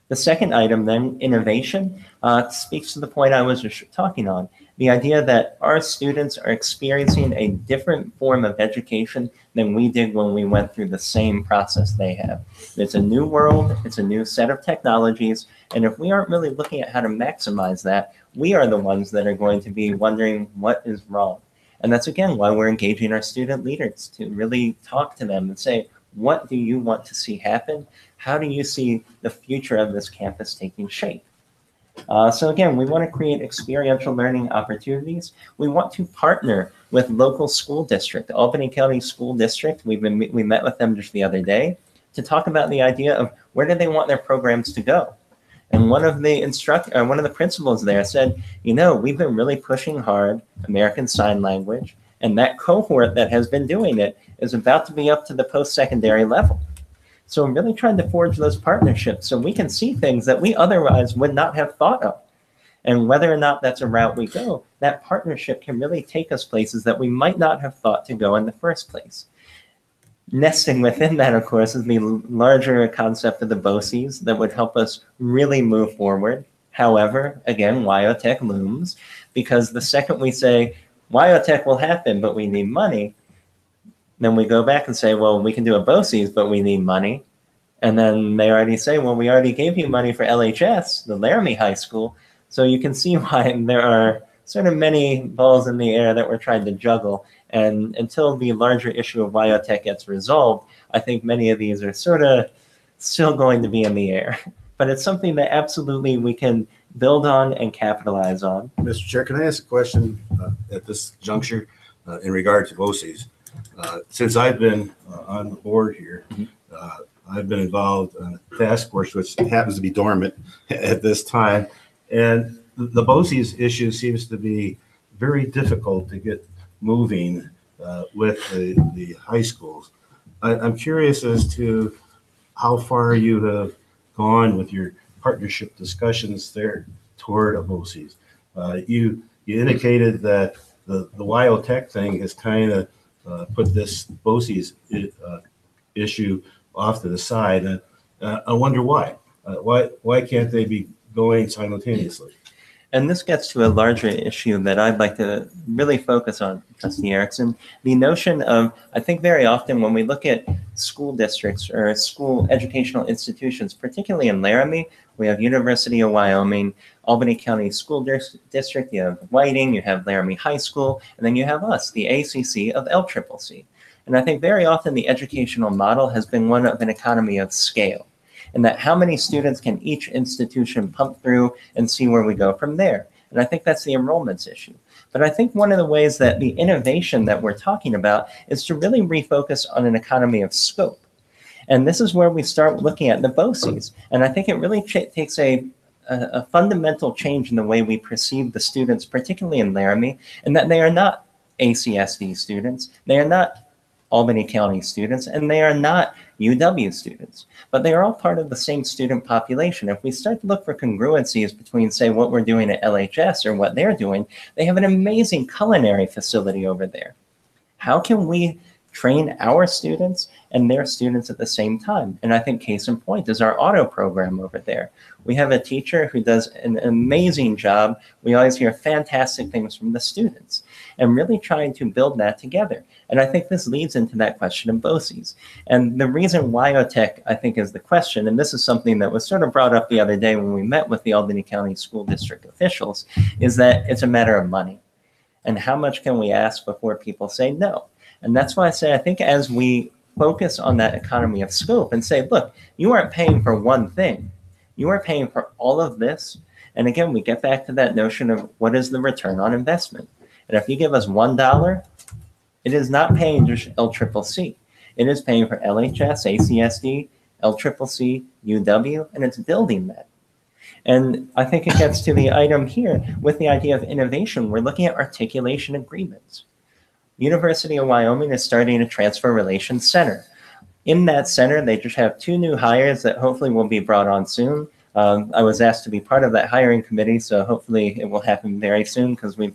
The second item then, innovation, speaks to the point I was just talking on. The idea that our students are experiencing a different form of education than we did when we went through the same process they have. It's a new world, it's a new set of technologies, and if we aren't really looking at how to maximize that, we are the ones that are going to be wondering what is wrong. And that's, again, why we're engaging our student leaders to really talk to them and say, what do you want to see happen? How do you see the future of this campus taking shape? So again, we want to create experiential learning opportunities. We want to partner with local school district, Albany County School District. We met with them just the other day to talk about the idea of where do they want their programs to go. And one of the principals there said, you know, we've been really pushing hard American Sign Language, and that cohort that has been doing it is about to be up to the post-secondary level. So really trying to forge those partnerships so we can see things that we otherwise would not have thought of. And whether or not that's a route we go, that partnership can really take us places that we might not have thought to go in the first place. Nesting within that, of course, is the larger concept of the BOCES that would help us really move forward. However, again, WyoTech looms, because the second we say, WyoTech will happen, but we need money, then we go back and say, well, we can do a BOCES, but we need money. And then they already say, well, we already gave you money for LHS, the Laramie High School. So you can see why there are sort of many balls in the air that we're trying to juggle. And until the larger issue of WyoTech gets resolved, I think many of these are sort of still going to be in the air. But it's something that absolutely we can build on and capitalize on. Mr. Chair, can I ask a question at this juncture in regard to BOCES? Since I've been on the board here, I've been involved in a task force, which happens to be dormant at this time. And the BOCES issue seems to be very difficult to get moving with the high schools. I'm curious as to how far you have gone with your partnership discussions there toward a BOCES. You indicated that the WyoTech thing has kind of put this BOCES issue off to the side. And I wonder why. Why can't they be going simultaneously? And this gets to a larger issue that I'd like to really focus on, Trustee Erickson. The notion of, I think very often when we look at school districts or school educational institutions, particularly in Laramie, we have University of Wyoming, Albany County School District, you have Whiting, you have Laramie High School, and then you have us, the ACC of LCCC. And I think very often the educational model has been one of an economy of scale, and that how many students can each institution pump through and see where we go from there. And I think that's the enrollments issue. But I think one of the ways that the innovation that we're talking about is to really refocus on an economy of scope. And this is where we start looking at the BOCES. And I think it really takes a fundamental change in the way we perceive the students, particularly in Laramie, and that they are not ACSD students, they are not Albany County students, and they are not UW students, but they are all part of the same student population. If we start to look for congruencies between, say, what we're doing at LHS or what they're doing, they have an amazing culinary facility over there. How can we train our students and their students at the same time? And I think case in point is our auto program over there. We have a teacher who does an amazing job. We always hear fantastic things from the students, and really trying to build that together. And I think this leads into that question of BOCES. And the reason WyoTech, I think, is the question, and this is something that was sort of brought up the other day when we met with the Albany County School District officials, is that it's a matter of money. And how much can we ask before people say no? And that's why I say, I think as we focus on that economy of scope and say, look, you aren't paying for one thing, you are paying for all of this. And again, we get back to that notion of what is the return on investment. And if you give us $1, it is not paying just LCCC. It is paying for LHS, ACSD, LCCC, UW, and it's building that. And I think it gets to the item here with the idea of innovation. We're looking at articulation agreements. University of Wyoming is starting a transfer relations center. In that center, they just have 2 new hires that hopefully will be brought on soon. I was asked to be part of that hiring committee, so hopefully it will happen very soon because we've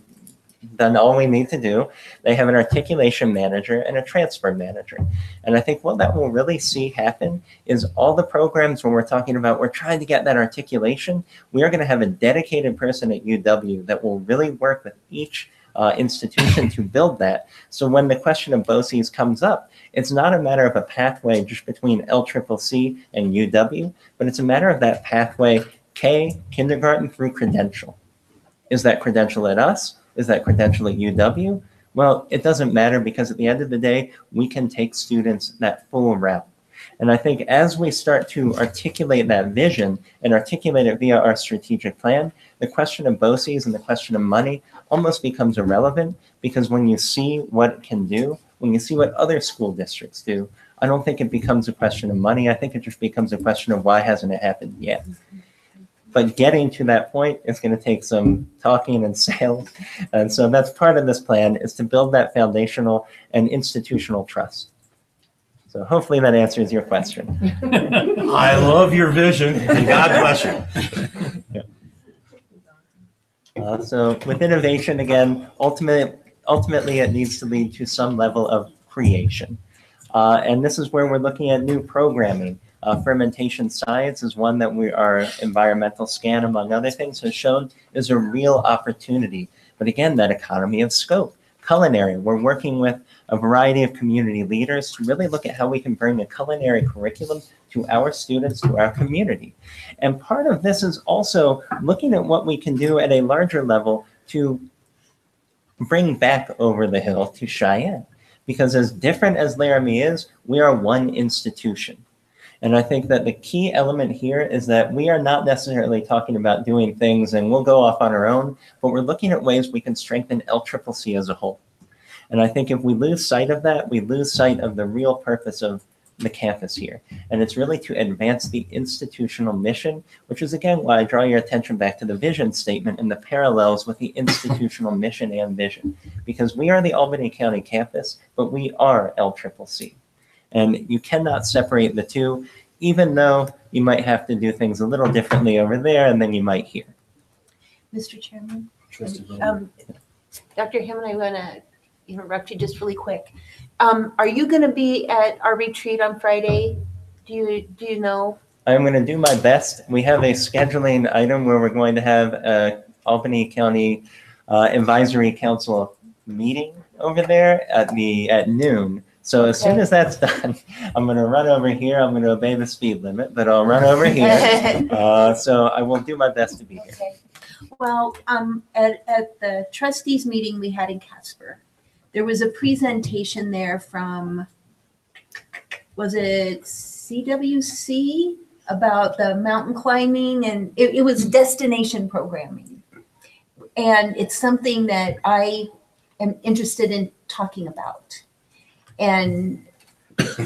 done all we need to do. They have an articulation manager and a transfer manager. And I think what that will really see happen is all the programs when we're talking about, we're trying to get that articulation, we are going to have a dedicated person at UW that will really work with each institution to build that. So when the question of BOCES comes up, it's not a matter of a pathway just between LCCC and UW, but it's a matter of that pathway K, kindergarten through credential. Is that credential at us? Is that credential at UW? Well, it doesn't matter because at the end of the day, we can take students that full route. And I think as we start to articulate that vision and articulate it via our strategic plan, the question of BOCES and the question of money almost becomes irrelevant, because when you see what it can do, when you see what other school districts do, I don't think it becomes a question of money. I think it just becomes a question of why hasn't it happened yet? But getting to that point is going to take some talking and sales. And so that's part of this plan, is to build that foundational and institutional trust. So So hopefully that answers your question. I love your vision, and God bless you. So with innovation, again, ultimately it needs to lead to some level of creation. And this is where we're looking at new programming. Fermentation science is one that our environmental scan, among other things, has shown is a real opportunity. But again, that economy of scope. Culinary, we're working with a variety of community leaders to really look at how we can bring a culinary curriculum to our students, to our community. And part of this is also looking at what we can do at a larger level to bring back over the hill to Cheyenne. Because as different as Laramie is, we are one institution. And I think that the key element here is that we are not necessarily talking about doing things and we'll go off on our own, but we're looking at ways we can strengthen LCCC as a whole. And I think if we lose sight of that, we lose sight of the real purpose of the campus here. And it's really to advance the institutional mission, which is again why I draw your attention back to the vision statement and the parallels with the institutional mission and vision. Because we are the Albany County campus, but we are LCCC. And you cannot separate the two, even though you might have to do things a little differently over there and then you might here. Mr. Chairman, Trustee Dr. Hammond, I want to interrupt you just really quick. Are you going to be at our retreat on Friday? Do you know? I'm going to do my best. We have a scheduling item where we're going to have a Albany County Advisory Council meeting over there at noon. So as soon as that's done, I'm going to run over here. I'm going to obey the speed limit, but I'll run over here. So I will do my best to be here. Okay. Well, at the trustees meeting we had in Casper, there was a presentation there from, was it CWC, about the mountain climbing, and it was destination programming. And it's something that I am interested in talking about. And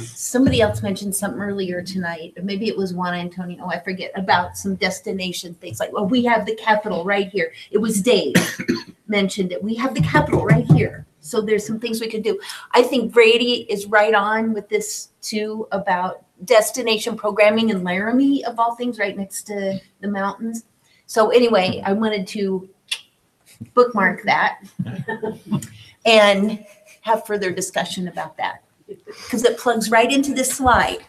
somebody else mentioned something earlier tonight, or maybe it was Juan Antonio, I forget, about some destination things like, well, we have the Capitol right here. It was Dave mentioned it. We have the Capitol right here. So there's some things we could do. I think Brady is right on with this too, about destination programming in Laramie, of all things, right next to the mountains. So anyway, I wanted to bookmark that and have further discussion about that, because it plugs right into this slide.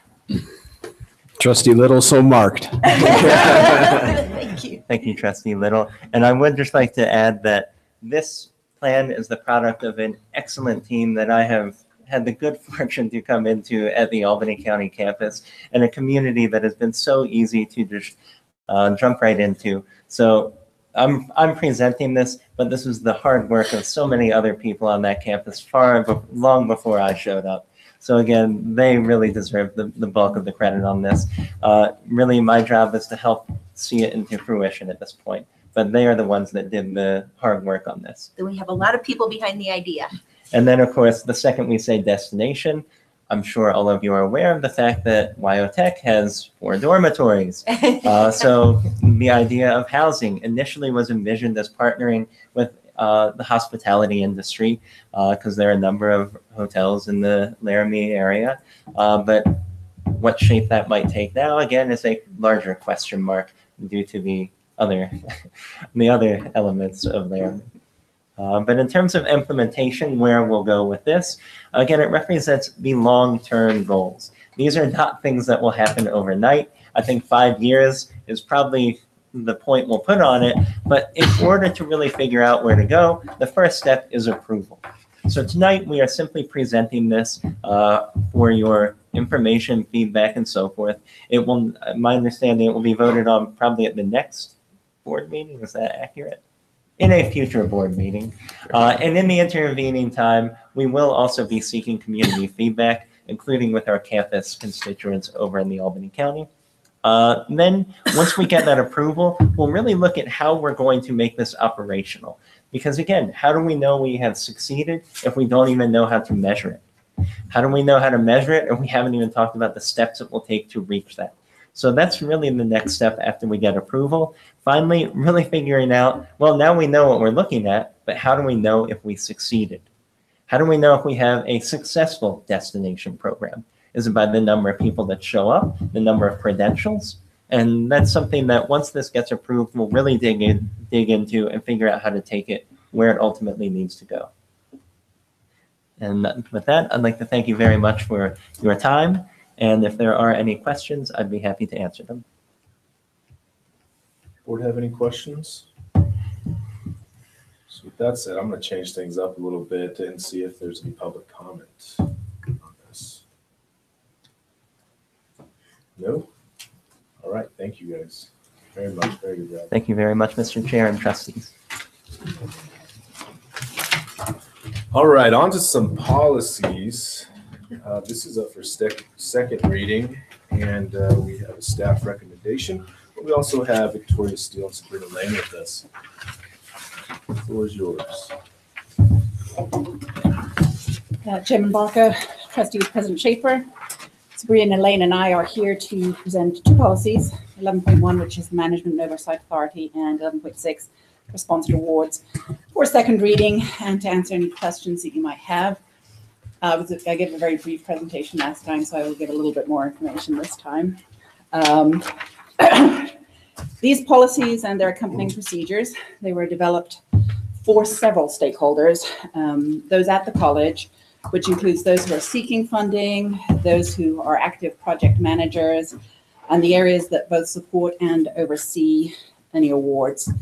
Trustee Little, so marked. Thank you. Thank you, Trustee Little. And I would just like to add that this plan is the product of an excellent team that I have had the good fortune to come into at the Albany County campus, and a community that has been so easy to just jump right into. So I'm presenting this, but this is the hard work of so many other people on that campus long before I showed up. So again, they really deserve the bulk of the credit on this. Really, my job is to help see it into fruition at this point, but they are the ones that did the hard work on this. Then we have a lot of people behind the idea. And then, of course, the second we say destination, I'm sure all of you are aware of the fact that WyoTech has 4 dormitories. So the idea of housing initially was envisioned as partnering with the hospitality industry, because there are a number of hotels in the Laramie area. But what shape that might take now, again, is a larger question mark due to the other elements of Laramie. But in terms of implementation, where we'll go with this, again, it represents the long-term goals. These are not things that will happen overnight. I think 5 years is probably the point we'll put on it. But in order to really figure out where to go, the first step is approval. So tonight, we are simply presenting this for your information, feedback, and so forth. It will, my understanding, it will be voted on probably at the next board meeting. Is that accurate? In a future board meeting. And in the intervening time, we will also be seeking community feedback, including with our campus constituents over in the Albany County. Then once we get that approval, we'll really look at how we're going to make this operational. Because again, how do we know we have succeeded if we don't even know how to measure it? How do we know how to measure it if we haven't even talked about the steps it will take to reach that? So that's really the next step after we get approval. Finally, really figuring out, well, now we know what we're looking at, but how do we know if we succeeded? How do we know if we have a successful destination program? is by the number of people that show up, the number of credentials. And that's something that once this gets approved, we'll really dig into and figure out how to take it where it ultimately needs to go. And with that, I'd like to thank you very much for your time. And if there are any questions, I'd be happy to answer them. Board have any questions? So with that said, I'm going to change things up a little bit and see if there's any public comment on this. No? All right. Thank you guys very much. Very good job. Thank you very much, Mr. Chair and trustees. All right, on to some policies. This is up for second reading, and we have a staff recommendation. But we also have Victoria Steele and Sabrina Lane with us. The floor is yours. Chairman Barker, Trustees President Schaefer, Sabrina Lane and I are here to present two policies, 11.1, which is the Management and Oversight Authority, and 11.6, for sponsored awards, for second reading and to answer any questions that you might have. I gave a very brief presentation last time, so I will give a little bit more information this time. These policies and their accompanying procedures, they were developed for several stakeholders, those at the college, which includes those who are seeking funding, those who are active project managers, and the areas that both support and oversee any awards.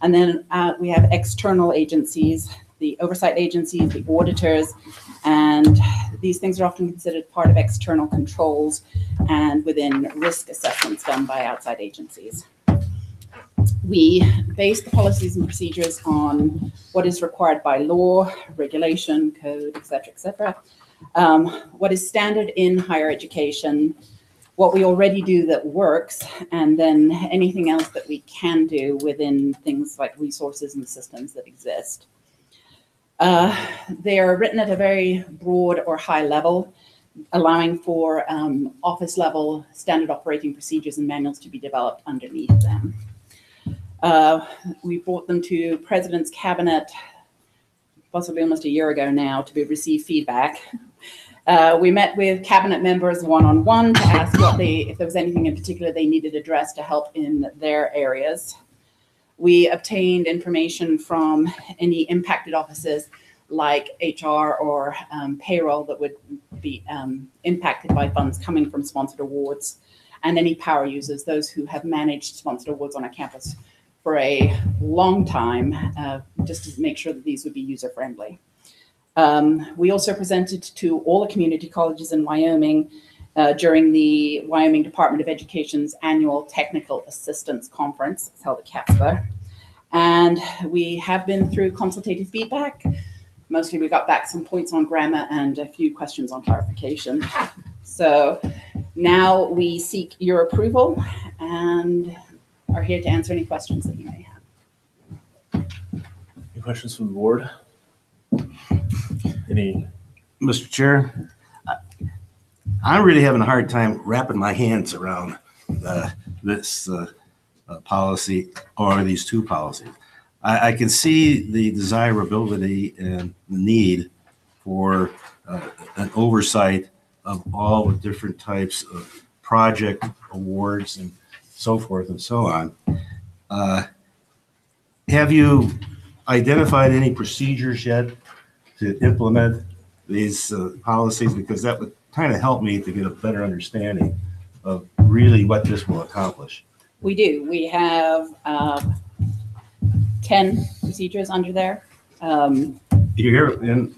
And then we have external agencies, the oversight agencies, the auditors, and these things are often considered part of external controls and within risk assessments done by outside agencies. We base the policies and procedures on what is required by law, regulation, code, et cetera, what is standard in higher education, what we already do that works, and then anything else that we can do within things like resources and systems that exist. They are written at a very broad or high level, allowing for office level standard operating procedures and manuals to be developed underneath them. We brought them to President's Cabinet possibly almost a year ago now to receive feedback. We met with cabinet members one-on-one to ask if there was anything in particular they needed addressed to help in their areas. We obtained information from any impacted offices like HR or payroll that would be impacted by funds coming from sponsored awards, and any power users, those who have managed sponsored awards on our campus for a long time, just to make sure that these would be user-friendly. We also presented to all the community colleges in Wyoming during the Wyoming Department of Education's annual Technical Assistance Conference. It's held at CASPA. And we have been through consultative feedback. Mostly we got back some points on grammar and a few questions on clarification. So now we seek your approval and are here to answer any questions that you may have. Any questions from the board? Any? Mr. Chair, I'm really having a hard time wrapping my hands around this policy or these two policies. I can see the desirability and the need for an oversight of all the different types of project awards and so forth and so on. Have you identified any procedures yet to implement these policies? Because that would kind of help me to get a better understanding of really what this will accomplish. We do. We have 10 procedures under there. You're in,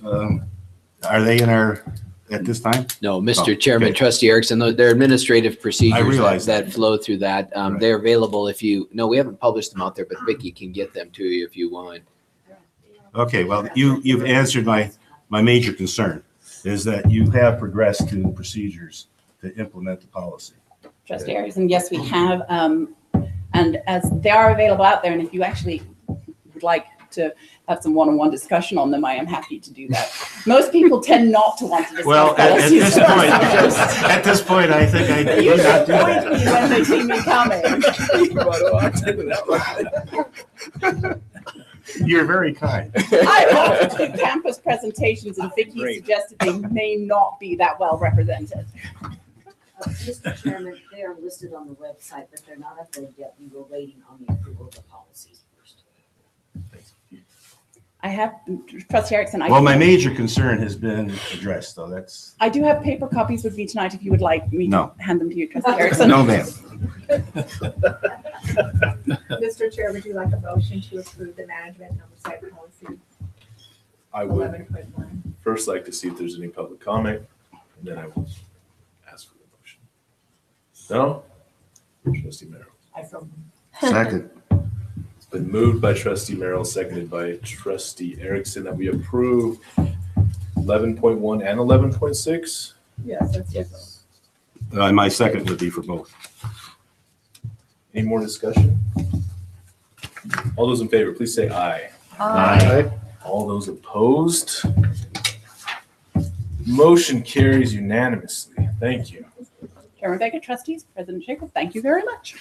are they in our, at this time? No, Mr. Oh, Chairman, okay. Trustee Erickson, they're administrative procedures realize that flow through that. Right. They're available if you, no, we haven't published them out there, but Vicki can get them to you if you want. Okay, well, you've answered my major concern, is that you have progressed to procedures to implement the policy. Trustee Erickson, yes, we have. And as they are available out there, and if you actually would like to have some one-on-one discussion on them, I am happy to do that. Most people tend not to want to discuss Well, policies. at this point, I think I do not do Point me when they see me coming. You're very kind. I have two campus presentations and Vicki Great. suggested they may not be that well represented. Mr. Chairman, they are listed on the website, but they're not uploaded yet. We were waiting on the approval of the policies first. I have, Trustee Erickson, Well, my major concern has been addressed, though. That's, I do have paper copies with me tonight if you would like me No. to hand them to you, Trustee Erickson. no, ma'am. Mr. Chair, would you like a motion to approve the management and oversight policy I would 11.1? first like to see if there's any public comment, and then I will ask for the motion. No? Trustee Merrill. I so Second. It's been moved by Trustee Merrill, seconded by Trustee Erickson, that we approve 11.1 and 11.6. yes, that's yes. My second would be for both. Any more discussion? All those in favor, please say aye. Aye. All those opposed? Motion carries unanimously. Thank you. Chairman Baker, trustees, President Schaefer, thank you very much.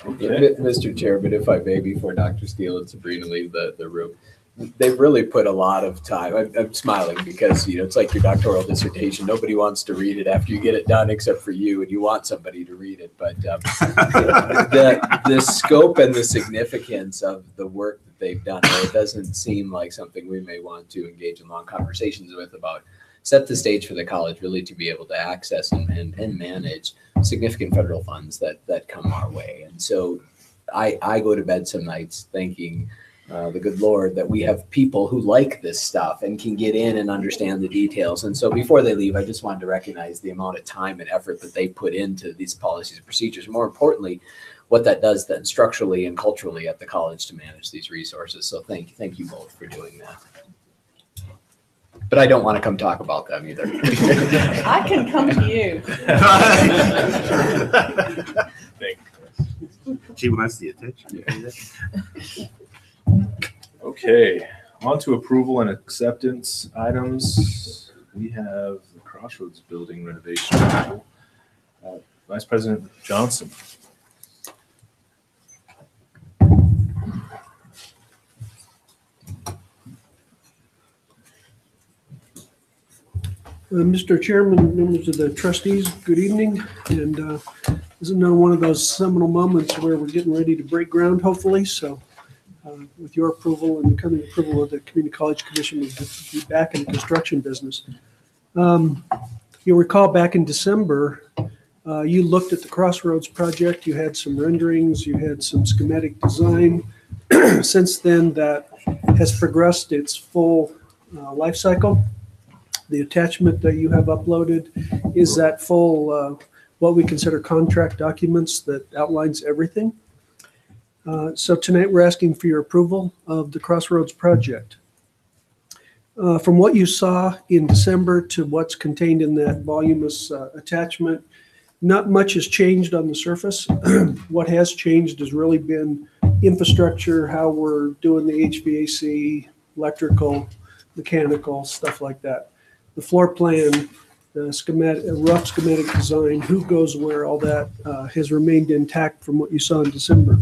Okay. Mr. Chair, but if I may, before Dr. Steele and Sabrina leave the room, they've really put a lot of time. I'm smiling because, it's like your doctoral dissertation. Nobody wants to read it after you get it done except for you, and you want somebody to read it. But the scope and the significance of the work that they've done, it doesn't seem like something we may want to engage in long conversations with about. Set the stage for the college really to be able to access and manage significant federal funds that come our way. And so I go to bed some nights thanking the good Lord that we have people who like this stuff and can get in and understand the details. And so before they leave, I just wanted to recognize the amount of time and effort that they put into these policies and procedures. More importantly, what that does then structurally and culturally at the college to manage these resources. So thank you both for doing that. But I don't want to come talk about them either. I can come to you. Thank you. She wants the attention. Okay, on to approval and acceptance items. We have the Crossroads Building renovation. Vice President Johnson. Mr. Chairman, members of the trustees, good evening. And this is another one of those seminal moments where we're getting ready to break ground, hopefully. So with your approval and the coming approval of the Community College Commission, we'll be back in the construction business. You'll recall back in December, you looked at the Crossroads project. You had some renderings. You had some schematic design. Since then, that has progressed its full life cycle. The attachment that you have uploaded is that full, what we consider contract documents that outlines everything. So tonight we're asking for your approval of the Crossroads project. From what you saw in December to what's contained in that voluminous attachment, not much has changed on the surface. What has changed has really been infrastructure, how we're doing the HVAC, electrical, mechanical, stuff like that. The floor plan, the schematic, rough schematic design, who goes where, all that has remained intact from what you saw in December.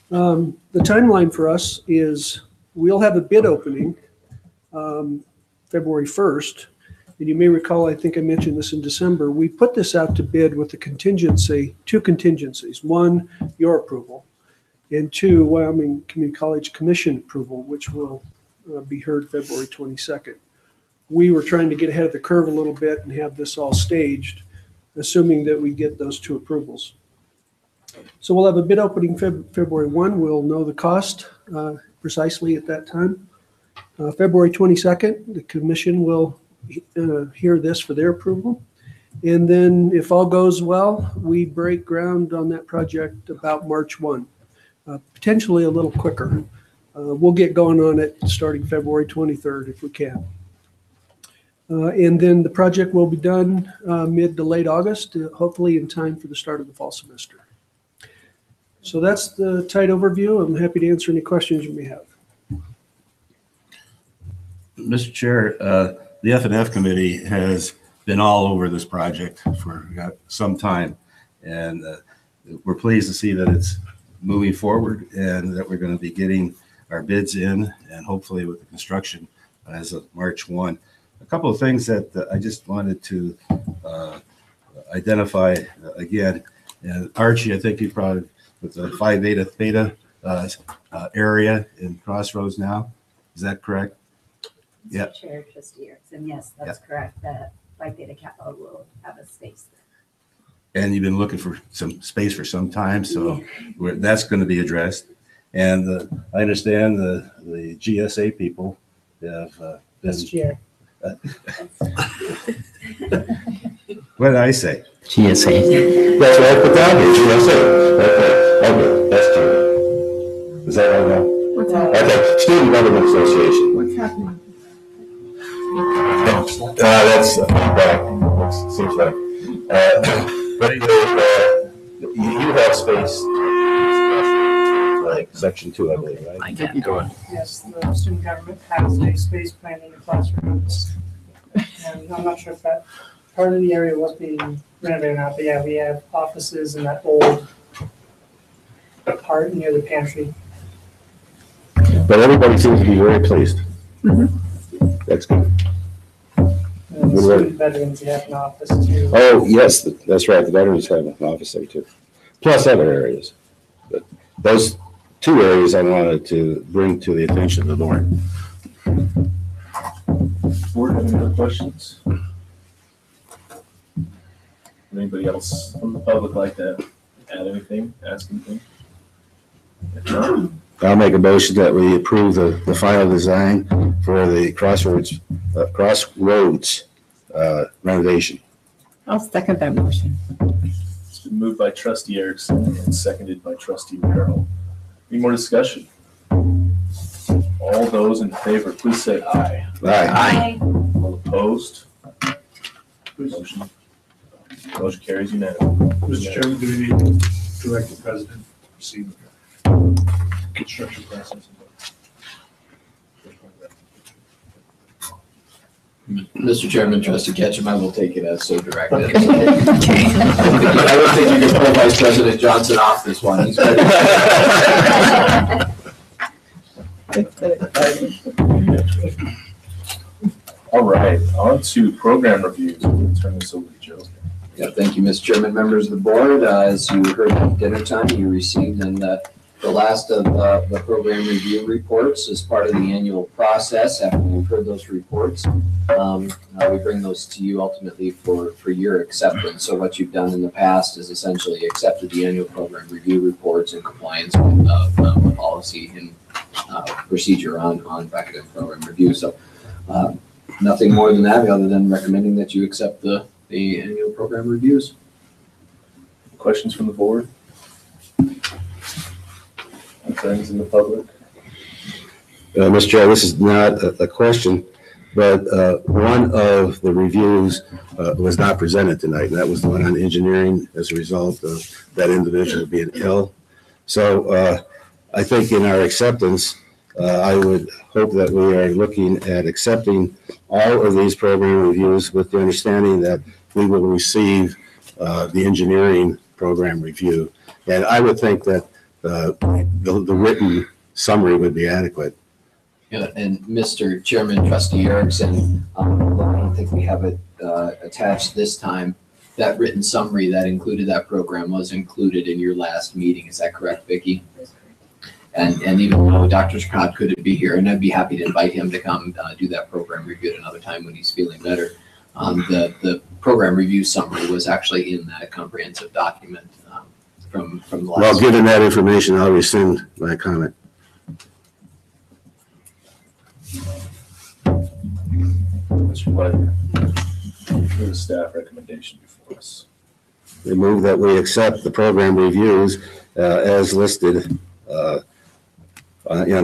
The timeline for us is we'll have a bid opening February 1st. And you may recall, I think I mentioned this in December, we put this out to bid with a contingency, two contingencies. One, your approval, and two, Wyoming Community College Commission approval, which will be heard February 22nd. We were trying to get ahead of the curve a little bit and have this all staged, assuming that we get those two approvals. So we'll have a bid opening February 1. We'll know the cost precisely at that time. February 22nd, the commission will hear this for their approval. And then if all goes well, we break ground on that project about March 1, potentially a little quicker. We'll get going on it starting February 23rd if we can. And then the project will be done mid to late August, hopefully in time for the start of the fall semester. So that's the tight overview. I'm happy to answer any questions you may have. Mr. Chair, the F&F committee has been all over this project for some time. And we're pleased to see that it's moving forward, and that we're going to be getting our bids in, and hopefully with the construction as of March 1. A couple of things that I just wanted to identify again. And Archie, I think you probably with the Phi Beta Theta area in Crossroads now. Is that correct? Yeah. Mr. Chair, Trustee Erickson, yes, that's correct. That Phi Theta Kappa will have a space there. And you've been looking for some space for some time, so that's going to be addressed. And I understand the GSA people have been. What did I say? GSA. That's what I put down here, GSA. Okay, that's true. Is that right now? What's happening? Okay, Student Government Association. What's happening? That's feedback, seems like. But anyway, you have space, like section 2, I believe, right? I get going. Yes, the student government has a space plan in the classrooms. And I'm not sure if that part of the area was being renovated or not, but yeah, we have offices in that old part near the pantry. But everybody seems to be very pleased. That's good. And the student veterans, they have an office too. Oh, yes, that's right. The veterans have an office there too, plus other areas. But those 2 areas I wanted to bring to the attention of the board. Board, any other questions? Anybody else from the public like to add anything, ask anything? If not, I'll make a motion that we approve the final design for the Crossroads renovation. I'll second that motion. it's been moved by Trustee Erickson and seconded by Trustee Merrill. Any more discussion? All those in favor, please say aye. Aye. All opposed? Motion carries unanimously. Mr. Chairman, do we need to direct the president to proceed with the construction process? Mr. Chairman, Trustee Ketchum, I will take it as so directed. I don't think you can pull Vice President Johnson off this one. He's ready. All right, on to program reviews. We'll turn this over to Joe. Yeah, thank you, Mr. Chairman, members of the board. As you heard at dinner time, you received the last of the program review reports as part of the annual process. After you've heard those reports, we bring those to you ultimately for your acceptance. So what you've done in the past is essentially accepted the annual program review reports in compliance with policy and procedure on faculty and program review. So nothing more than that, other than recommending that you accept the annual program reviews. Questions from the board? Friends in the public? Mr. Chair, this is not a question, but one of the reviews was not presented tonight, and that was the one on engineering as a result of that individual being ill. So I think in our acceptance, I would hope that we are looking at accepting all of these program reviews with the understanding that we will receive the engineering program review. And I would think that the written summary would be adequate. Yeah, and Mr. Chairman, Trustee Erickson, I don't think we have it attached this time. That written summary that included that program was included in your last meeting. Is that correct, Vicki? And even though Dr. Scott couldn't be here, and I'd be happy to invite him to come do that program review at another time when he's feeling better. The program review summary was actually in that comprehensive document from the last. Well, given that information, I'll rescind my comment. Mr. Pleasure. There's a staff recommendation before us. We move that we accept the program reviews as listed on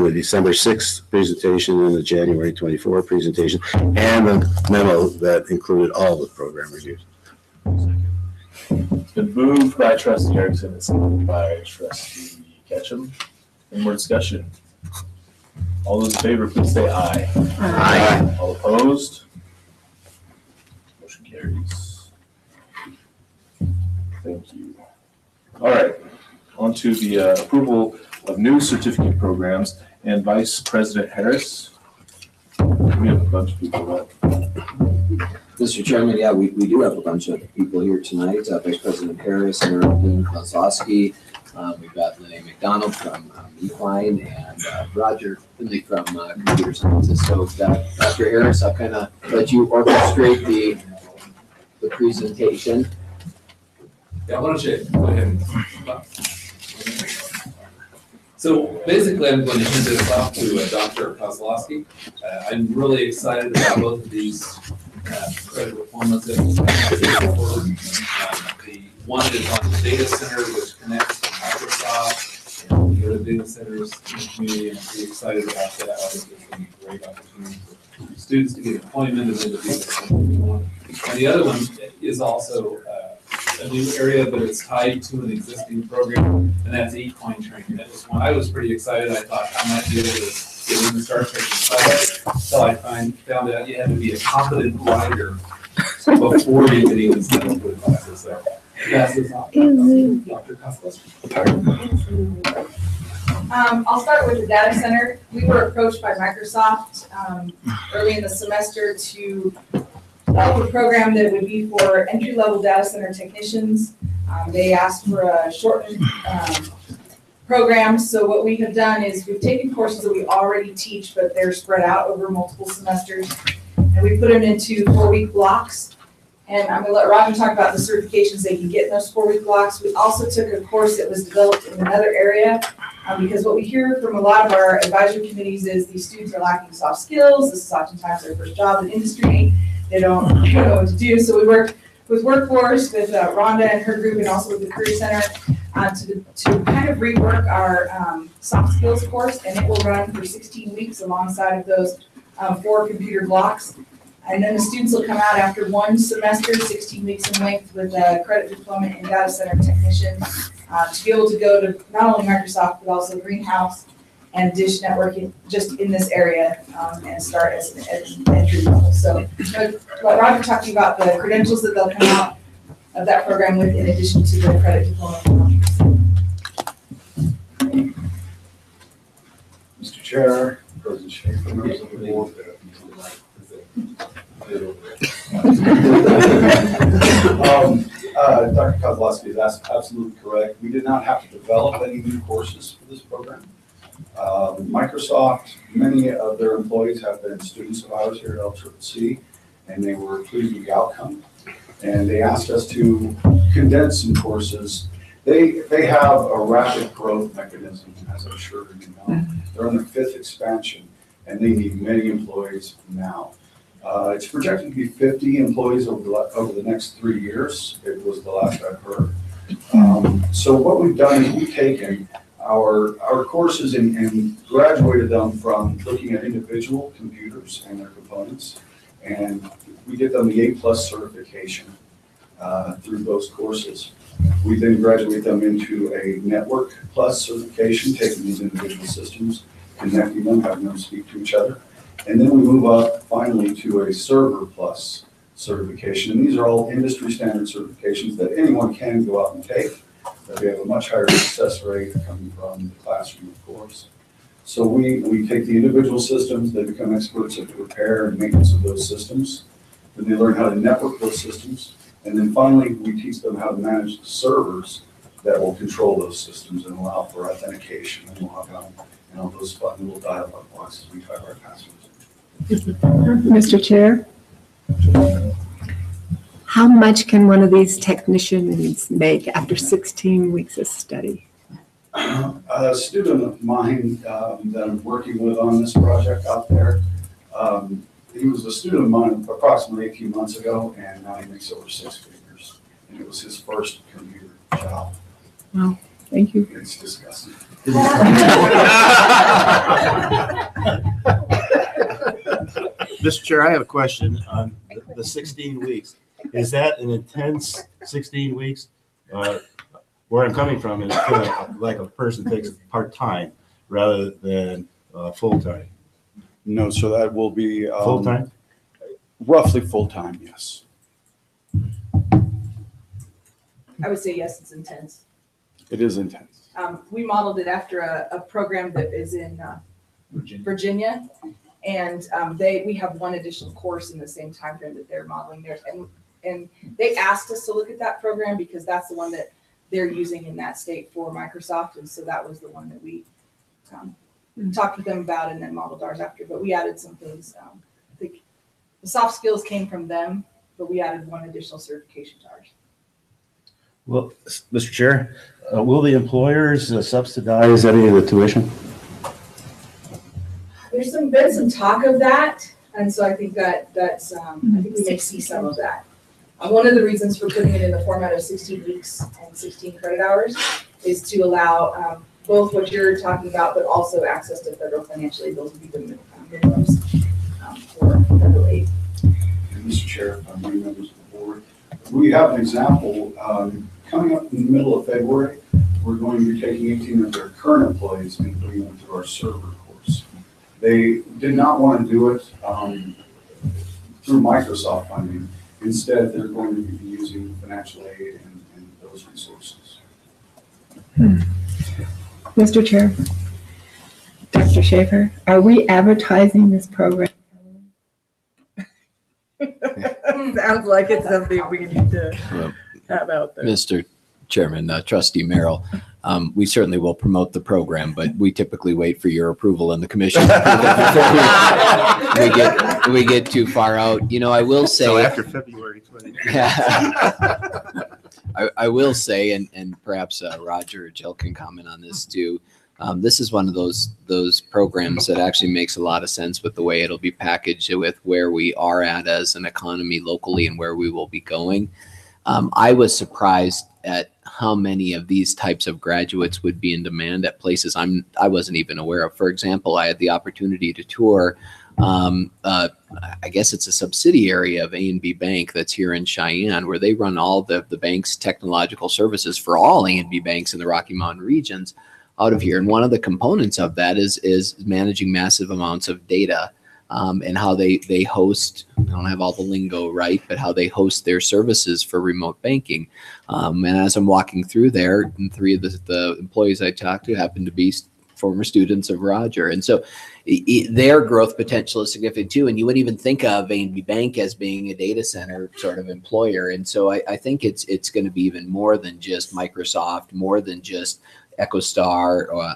the December 6th presentation and the January 24 presentation, and the memo that included all the program reviews. It's been moved by Trustee Erickson and seconded by Trustee Ketchum. Any more discussion? All those in favor, please say aye. Aye. All opposed? Motion carries. Thank you. All right, On to the approval of new certificate programs, and Vice President Harris. We have a bunch of people up. Mr. Chairman, yeah, we do have a bunch of people here tonight. Vice President Harris, Dean Kozlowski. We've got Lene McDonald from Equine and Roger Finley from Computer Sciences. So Dr. Harris, I'll kind of let you orchestrate the presentation. Yeah, why don't you go ahead and. So basically, I'm going to hand this off to Dr. Kozlowski. I'm really excited about both of these credit diplomas that we'll have forward. The one is on the data center, which connects to Microsoft and the other data centers in the community, and I'm pretty excited about that. I think it's going to be a great opportunity for students to get employment and then to do this. And the other one is also a new area, but it's tied to an existing program, and that's equine training. That was one I was pretty excited. I thought I might be able to get in and start taking classes until I found out you had to be a competent rider before you could even start with classes. So pass this off to Dr. Kozlowski. I'll start with the data center. We were approached by Microsoft early in the semester to develop a program that would be for entry-level data center technicians. They asked for a shortened program. So what we have done is we've taken courses that we already teach, but they're spread out over multiple semesters. And we put them into 4-week blocks. And I'm going to let Roger talk about the certifications they can get in those 4-week blocks. We also took a course that was developed in another area because what we hear from a lot of our advisory committees is these students are lacking soft skills. This is oftentimes their first job in industry. They don't know what to do. So we work with Workforce, with Rhonda and her group, and also with the Career Center to kind of rework our soft skills course, and it will run for 16 weeks alongside of those 4 computer blocks. And then the students will come out after 1 semester, 16 weeks in length, with a credit diploma in data center technician to be able to go to not only Microsoft, but also Greenhouse and Dish Networking just in this area and start as an entry level. So let Roger talk to you about the credentials that they'll come out of that program with, in addition to the credit diploma. Mr. Chair, President Schaefer, members of the board. Dr. Kozlowski is absolutely correct. We did not have to develop any new courses for this program. Microsoft, many of their employees have been students of ours here at LCCC, and they were pleased with the outcome. And they asked us to condense some courses. They have a rapid growth mechanism, as I'm sure you know. They're on their 5th expansion, and they need many employees now. It's projected to be 50 employees over the next 3 years. It was the last I've heard. So what we've done is we've taken our courses and graduated them from looking at individual computers and their components, and we get them the A+ certification through those courses. We then graduate them into a Network Plus certification, taking these individual systems, connecting them, having them speak to each other. And then we move up finally to a Server Plus certification. And these are all industry standard certifications that anyone can go out and take. That we have a much higher success rate coming from the classroom, of course. So we take the individual systems, they become experts at the repair and maintenance of those systems. Then they learn how to network those systems. And then finally, we teach them how to manage the servers that will control those systems and allow for authentication and log on and all those fun little dialogue boxes we type our passwords. Mr. Chair, how much can one of these technicians make after 16 weeks of study? A student of mine that I'm working with on this project out there, he was a student of mine approximately 18 months ago, and now he makes over 6 figures. And it was his first computer job. Wow, thank you. It's disgusting. Mr. Chair, I have a question on the 16 weeks. Is that an intense 16 weeks? Where I'm coming from is kind of like a person takes part-time rather than full-time. No, so that will be Full-time? Roughly full-time, yes. I would say yes, it's intense. It is intense. We modeled it after a program that is in Virginia. And we have one additional course in the same time frame that they're modeling theirs. And they asked us to look at that program because that's the one that they're using in that state for Microsoft. And so that was the one that we talked with them about and then modeled ours after. But we added some things. I think the soft skills came from them, but we added one additional certification to ours. Well, Mr. Chair, will the employers subsidize any of the tuition? There's been some talk of that, and so I think that's I think we may see some of that. One of the reasons for putting it in the format of 16 weeks and 16 credit hours is to allow both what you're talking about, but also access to federal financial aid. Those would be the minimums for federal aid. And Mr. Chair, members of the board, we have an example coming up in the middle of February. We're going to be taking 18 of their current employees and putting them through our server course. They did not want to do it through Microsoft funding. Instead, they're going to be using financial aid and those resources. Mr. Chair, Dr. Schaefer, are we advertising this program? Sounds like it's something we need to have out there. Mr. Chairman, Trustee Merrill, we certainly will promote the program, but we typically wait for your approval in the commission before we get too far out. You know, I will say. So after February 20. I will say, and perhaps Roger or Jill can comment on this too. This is one of those programs that actually makes a lot of sense with the way it'll be packaged with where we are at as an economy locally and where we will be going. I was surprised at how many of these types of graduates would be in demand at places I wasn't even aware of. For example, I had the opportunity to tour, I guess it's a subsidiary of A&B Bank that's here in Cheyenne, where they run all the bank's technological services for all A&B banks in the Rocky Mountain regions out of here. And one of the components of that is managing massive amounts of data. And how they host, I don't have all the lingo right, but how they host their services for remote banking. And as I'm walking through there, and three of the employees I talked to happen to be former students of Roger. And so their growth potential is significant too. And you wouldn't even think of A&B Bank as being a data center sort of employer. And so I think it's going to be even more than just Microsoft, more than just EchoStar or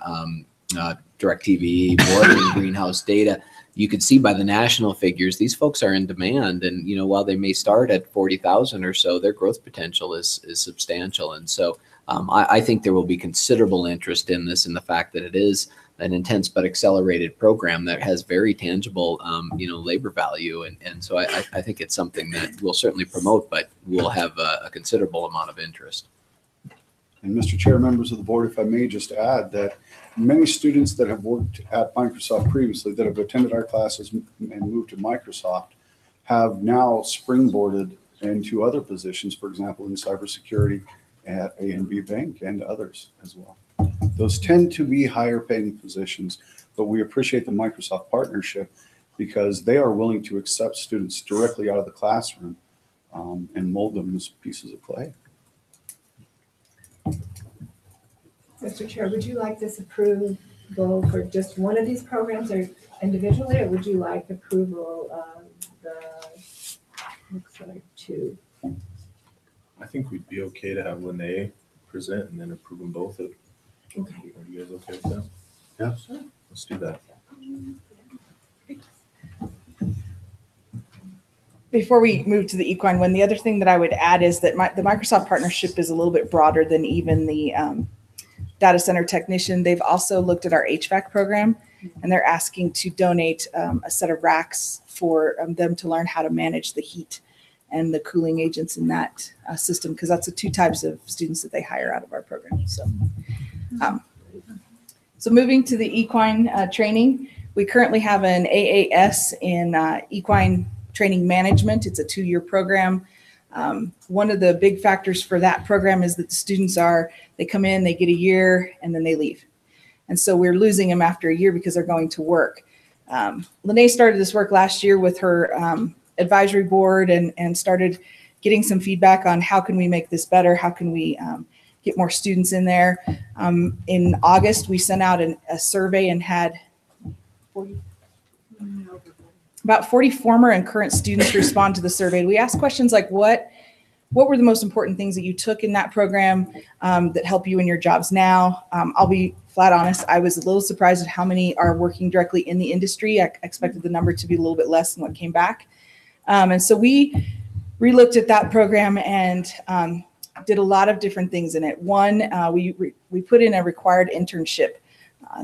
DirecTV, more than Greenhouse Data. You can see by the national figures, these folks are in demand. And, you know, while they may start at 40,000 or so, their growth potential is substantial. And so I think there will be considerable interest in this, in the fact that it is an intense but accelerated program that has very tangible, labor value. And so I think it's something that we'll certainly promote, but we'll have a considerable amount of interest. And Mr. Chair, members of the board, if I may just add that many students that have worked at Microsoft previously that have attended our classes and moved to Microsoft have now springboarded into other positions, for example, in cybersecurity at A&B Bank and others as well. Those tend to be higher paying positions, but we appreciate the Microsoft partnership because they are willing to accept students directly out of the classroom and mold them as pieces of clay. Mr. Chair, would you like this approval for just one of these programs or individually, or would you like approval of looks like two? I think we'd be okay to have Lene present and then approve them both. Okay. Are you guys okay with that? Yeah. Sure. Let's do that. Before we move to the equine one, the other thing that I would add is that the Microsoft partnership is a little bit broader than even the data center technician. They've also looked at our HVAC program, and they're asking to donate a set of racks for them to learn how to manage the heat and the cooling agents in that system, because that's the two types of students that they hire out of our program. So moving to the equine training, we currently have an AAS in equine training management. It's a 2-year program. One of the big factors for that program is that the students they come in, they get a year, and then they leave. And so we're losing them after a year because they're going to work. Lene started this work last year with her advisory board and started getting some feedback on how can we make this better? How can we get more students in there. In August, we sent out a survey and had about 40 former and current students respond to the survey. We asked questions like, what were the most important things that you took in that program that help you in your jobs now? I'll be flat honest, I was a little surprised at how many are working directly in the industry. I expected the number to be a little bit less than what came back. And so we relooked at that program and did a lot of different things in it. One, we put in a required internship.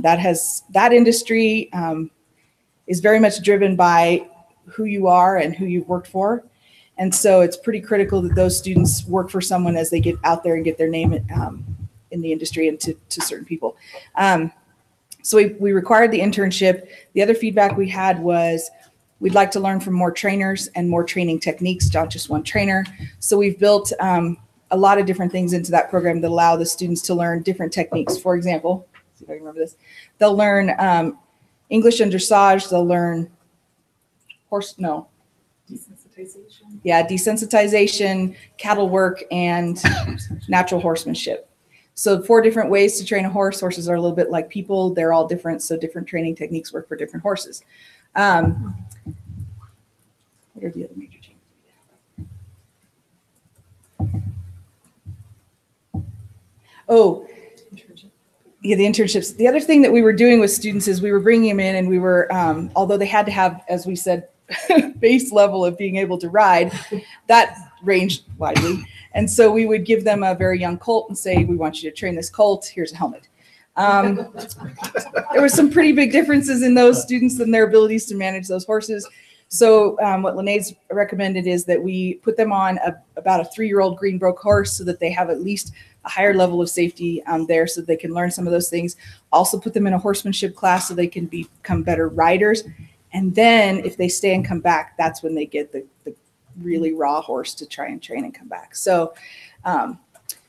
That industry is very much driven by who you are and who you've worked for. And so it's pretty critical that those students work for someone as they get out there and get their name in the industry and to certain people. So we required the internship. The other feedback we had was we'd like to learn from more trainers and more training techniques, not just one trainer. So we've built a lot of different things into that program that allow the students to learn different techniques. For example, see if I can remember this, they'll learn English and dressage, they'll learn desensitization. Yeah, desensitization, cattle work, and natural horsemanship. So 4 different ways to train a horse. Horses are a little bit like people. They're all different, so different training techniques work for different horses. What are the other major changes? Oh, yeah, the internships. The other thing that we were doing with students is we were bringing them in and we were, although they had to have, as we said, base level of being able to ride, that ranged widely. And so we would give them a very young colt and say, we want you to train this colt, here's a helmet. There were some pretty big differences in those students and their abilities to manage those horses. So what Lene's recommended is that we put them on about a 3-year-old Greenbrook horse so that they have at least a higher level of safety there so they can learn some of those things. Also put them in a horsemanship class so they can become better riders. And then if they stay and come back, that's when they get the really raw horse to try and train and come back. So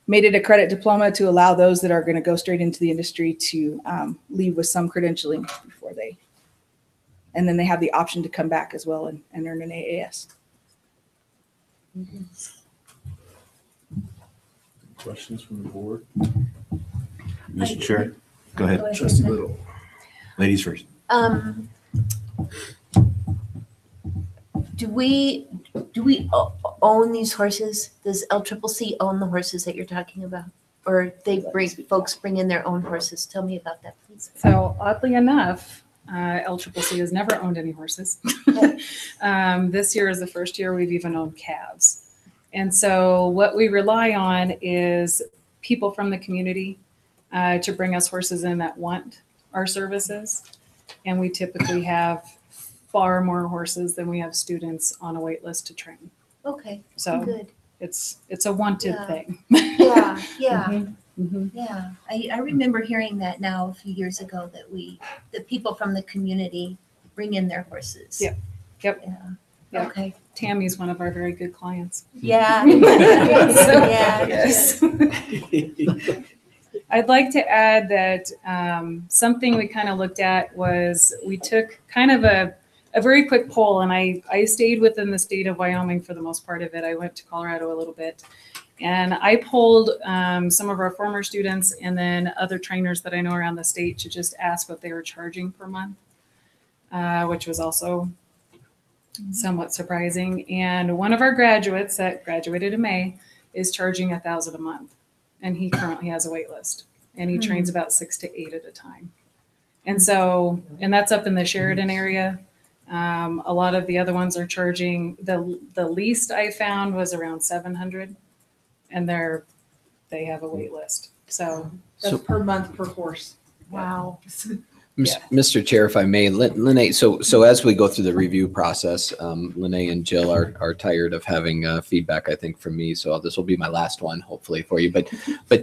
made it a credit diploma to allow those that are going to go straight into the industry to leave with some credentialing before and then they have the option to come back as well and earn an AAS. Questions from the board? Mr. Chair, go ahead. Trustee Little. Ladies first. Do we own these horses? Does LCCC own the horses that you're talking about? Or folks bring in their own horses? Tell me about that, please. So oddly enough, LCCC has never owned any horses. This year is the first year we've even owned calves. And so what we rely on is people from the community to bring us horses in that want our services. And we typically have far more horses than we have students on a wait list to train. Okay, so good. It's a wanted thing. Yeah. Mm-hmm. Yeah, I remember hearing that now a few years ago that the people from the community bring in their horses. Yep. Yeah. Okay. Tammy's one of our very good clients. Yeah. Yes. I'd like to add that something we kind of looked at was we took kind of a very quick poll, and I stayed within the state of Wyoming for the most part of it. I went to Colorado a little bit. And I polled some of our former students and then other trainers that I know around the state to just ask what they were charging per month, which was also somewhat surprising. And one of our graduates that graduated in May is charging $1,000 a month. And he currently has a wait list. And he trains about 6 to 8 at a time. And so, and that's up in the Sheridan area. A lot of the other ones are charging, the least I found was around $700. And they have a wait list. So that's per month per horse. Wow. Mr. Chair, if I may, Lene, so as we go through the review process, Lene and Jill are tired of having feedback, I think, from me. So this will be my last one, hopefully, for you. But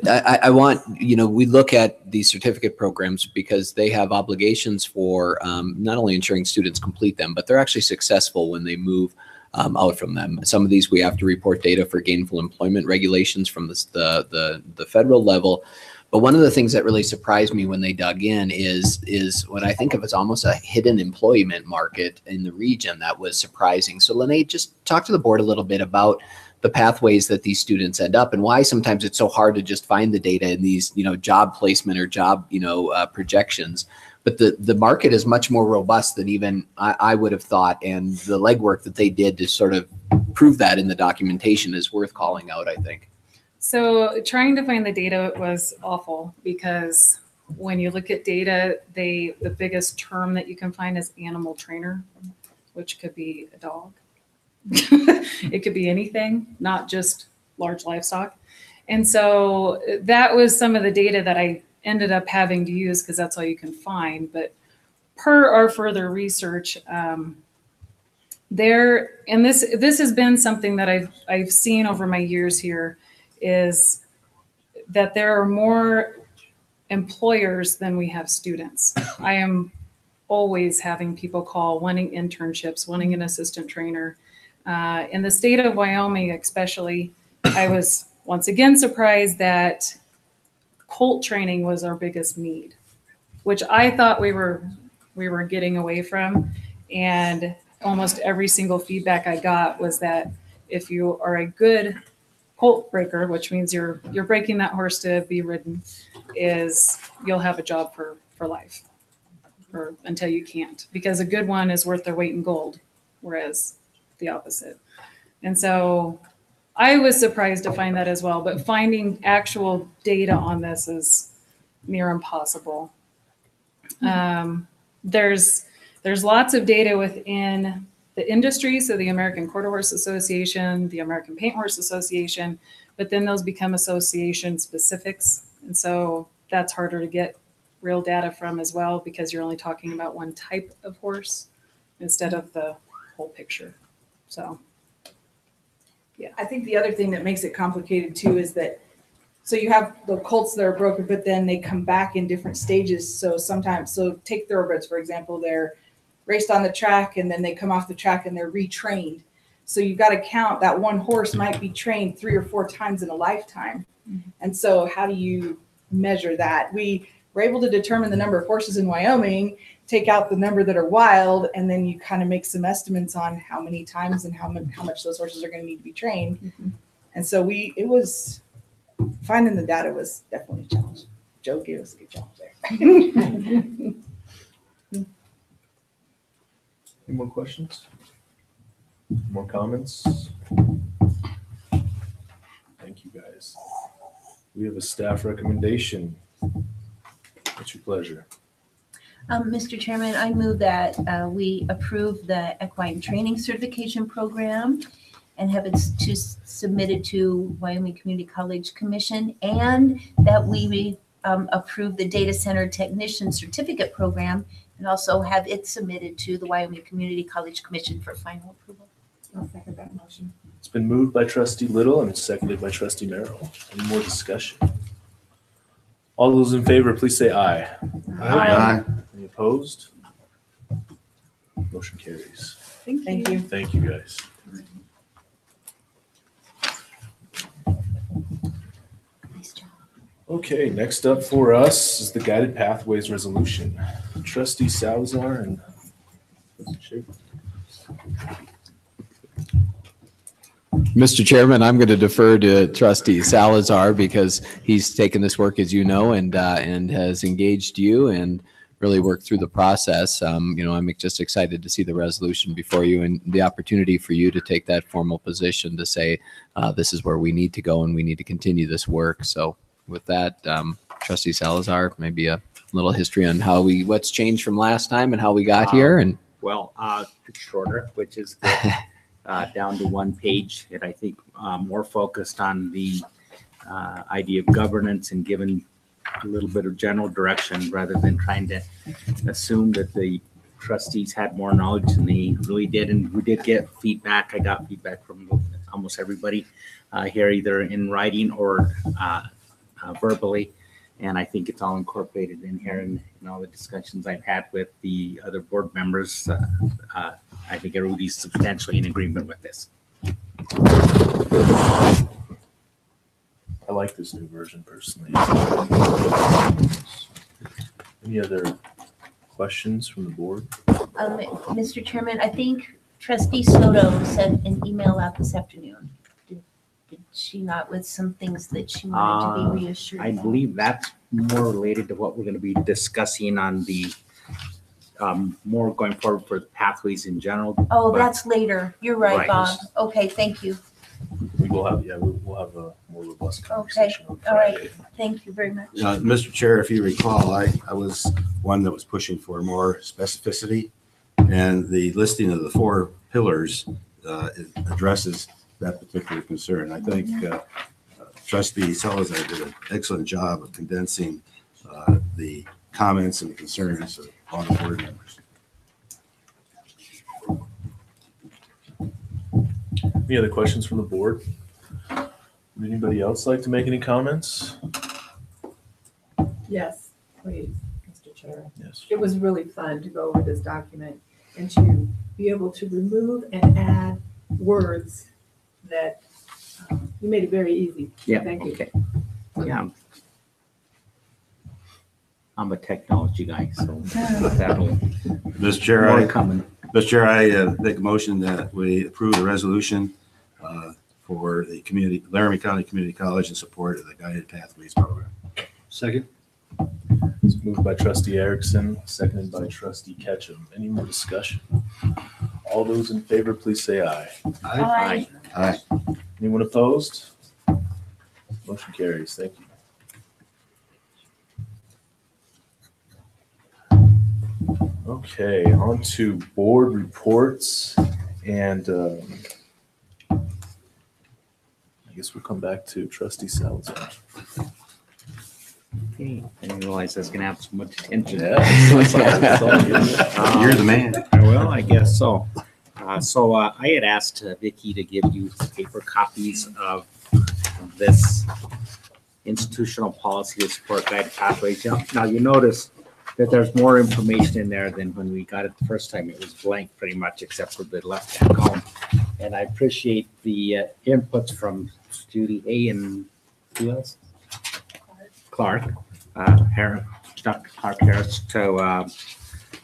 I want, we look at these certificate programs because they have obligations for not only ensuring students complete them, but they're actually successful when they move out from them. Some of these we have to report data for gainful employment regulations from the federal level. But one of the things that really surprised me when they dug in is what I think of as almost a hidden employment market in the region that was surprising. So Lene, just talk to the board a little bit about the pathways that these students end up and why sometimes it's so hard to just find the data in these, job placement or job, projections. But the market is much more robust than even I would have thought. And the legwork that they did to sort of prove that in the documentation is worth calling out, I think. So trying to find the data was awful because when you look at data, the biggest term that you can find is animal trainer, which could be a dog. It could be anything, not just large livestock. And so that was some of the data that I ended up having to use because that's all you can find. But per our further research, this has been something that I've seen over my years here, is that there are more employers than we have students. I am always having people call wanting internships, wanting an assistant trainer. In the state of Wyoming especially, I was once again surprised that colt training was our biggest need, which I thought we were getting away from. And almost every single feedback I got was that if you are a good colt breaker, which means you're breaking that horse to be ridden, is you'll have a job for life, or until you can't, because a good one is worth their weight in gold, whereas the opposite. And so I was surprised to find that as well, but finding actual data on this is near impossible. There's lots of data within the industry, so the American Quarter Horse Association, the American Paint Horse Association, but then those become association specifics. And so that's harder to get real data from as well, because you're only talking about one type of horse instead of the whole picture. So, yeah, I think the other thing that makes it complicated too is that, so you have the colts that are broken, but then they come back in different stages. So sometimes, so take thoroughbreds, for example, they're raced on the track and then they come off the track and they're retrained. So you've got to count that one horse might be trained 3 or 4 times in a lifetime. Mm-hmm. And so how do you measure that? We were able to determine the number of horses in Wyoming, take out the number that are wild, and then you kind of make some estimates on how many times and how much those horses are going to need to be trained. Mm-hmm. And so finding the data was definitely a challenge. Joe gave us a good challenge there. Any more questions? More comments? Thank you, guys. We have a staff recommendation. What's your pleasure? Mr. Chairman, I move that we approve the equine training certification program and have it submitted to Wyoming Community College Commission, and that we approve the data center technician certificate program and also have it submitted to the Wyoming Community College Commission for final approval. I'll second that motion. It's been moved by Trustee Little and seconded by Trustee Merrill. Any more discussion? All those in favor, please say aye. Aye. Any opposed? Motion carries. Thank you. Thank you, guys. Nice job. Okay, next up for us is the Guided Pathways Resolution. Trustee Salazar and Mr. Chairman, I'm going to defer to Trustee Salazar because he's taken this work, as you know, and has engaged you and really worked through the process. I'm just excited to see the resolution before you and the opportunity for you to take that formal position to say this is where we need to go and we need to continue this work. So with that, Trustee Salazar, maybe a little history on what's changed from last time and how we got here. And well, it's shorter, which is down to 1 page, and I think more focused on the idea of governance and given a little bit of general direction rather than trying to assume that the trustees had more knowledge than they really did. And we did get feedback. I got feedback from almost everybody here, either in writing or verbally. And I think it's all incorporated in here in all the discussions I've had with the other board members. I think everybody's substantially in agreement with this. I like this new version personally. Any other questions from the board? Mr. Chairman, I think Trustee Soto sent an email out this afternoon. she not with some things that she wanted to be reassured I about? believe that's more related to what we're going to be discussing on the more going forward for the pathways in general. Oh, but- that's later. You're right, Right. Bob. Okay, thank you. We will have, we'll have a more robust Okay, conversation on all right. Friday. Thank you very much. Mr. Chair, if you recall, I was one that was pushing for more specificity, and the listing of the 4 pillars addresses that particular concern. I think Trustee Salazar did an excellent job of condensing the comments and concerns of all the board members. Any other questions from the board? Would anybody else like to make any comments? Yes, please, Mr. Chair. Yes. It was really fun to go over this document and to be able to remove and add words that you made it very easy. Yeah, Thank you. okay. Yeah. I'm a technology guy, so that'll. Mr. Chair, more coming. Mr. Chair, I make a motion that we approve the resolution for the Laramie County Community College in support of the Guided Pathways program. Second. It's moved by Trustee Erickson, seconded by Trustee Ketchum. Any more discussion? All those in favor, please say aye. Aye. Aye. Anyone opposed? Motion carries. Thank you. Okay, on to board reports, and I guess we'll come back to Trustee Salazar. Okay, I didn't realize I was going to have so much attention. You're the man. Well, I guess so. I had asked Vicki to give you paper copies of this institutional policy to support guided pathways. Now you notice that there's more information in there than when we got it the first time. It was blank pretty much except for the left-hand column. And I appreciate the inputs from Judy A. and who else? Clark, Dr. Clark Harris, to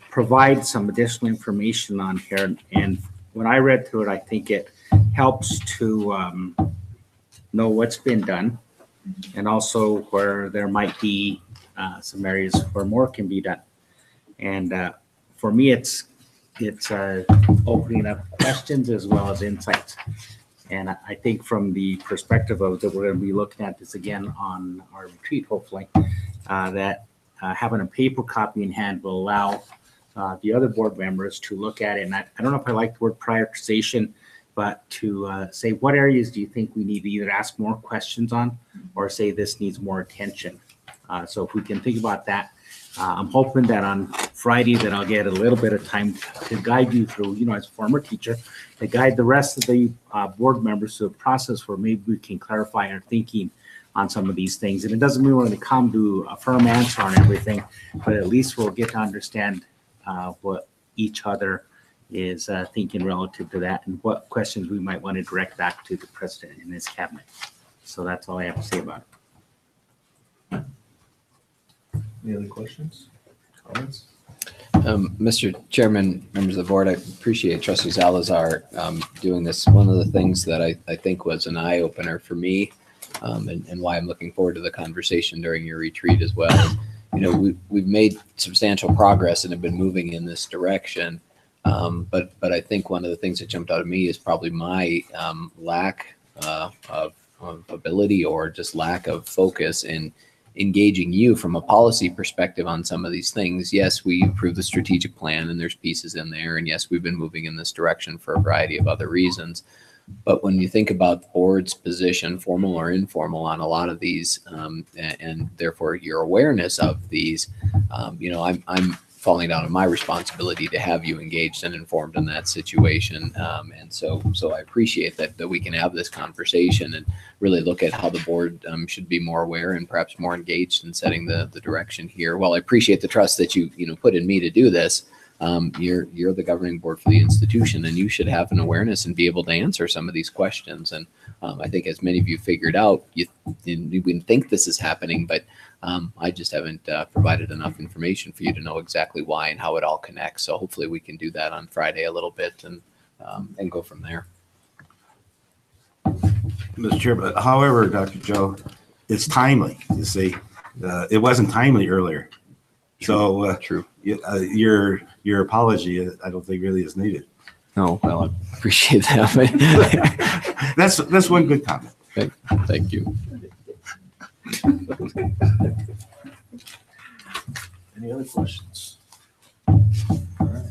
provide some additional information on here. And when I read through it, I think it helps to know what's been done and also where there might be some areas where more can be done. And for me, it's opening up questions as well as insights. And I think from the perspective of that, we're going to be looking at this again on our retreat, hopefully, that having a paper copy in hand will allow the other board members to look at it. And I don't know if I like the word prioritization, but to say what areas do you think we need to either ask more questions on or say this needs more attention. So if we can think about that, I'm hoping that on Friday that I'll get a little bit of time to guide you through, as a former teacher, to guide the rest of the board members through a process where maybe we can clarify our thinking on some of these things. And it doesn't mean we're going to come to a firm answer on everything, but at least we'll get to understand what each other is thinking relative to that and what questions we might want to direct back to the president and his cabinet. So that's all I have to say about it. Any other questions, comments? Mr. Chairman, members of the board, I appreciate Trustee Salazar doing this. One of the things that I think was an eye opener for me and why I'm looking forward to the conversation during your retreat as well. We've made substantial progress and have been moving in this direction. But I think one of the things that jumped out at me is probably my lack of ability or just lack of focus in engaging you from a policy perspective on some of these things. Yes, we approved the strategic plan and there's pieces in there. And yes, we've been moving in this direction for a variety of other reasons. But when you think about the board's position, formal or informal, on a lot of these, and therefore your awareness of these, I'm falling down on my responsibility to have you engaged and informed in that situation. And so I appreciate that we can have this conversation and really look at how the board should be more aware and perhaps more engaged in setting the direction here. While I appreciate the trust that you put in me to do this, you're the governing board for the institution and you should have an awareness and be able to answer some of these questions. And I think as many of you figured out, you wouldn't think this is happening, but I just haven't provided enough information for you to know exactly why and how it all connects. So hopefully we can do that on Friday a little bit and go from there. Mr. Chair, but however, Dr. Joe, it's timely, you see. It wasn't timely earlier. So True. Your apology, I don't think really is needed. No, well, I appreciate that. That's one good comment. Thank you. Any other questions? All right.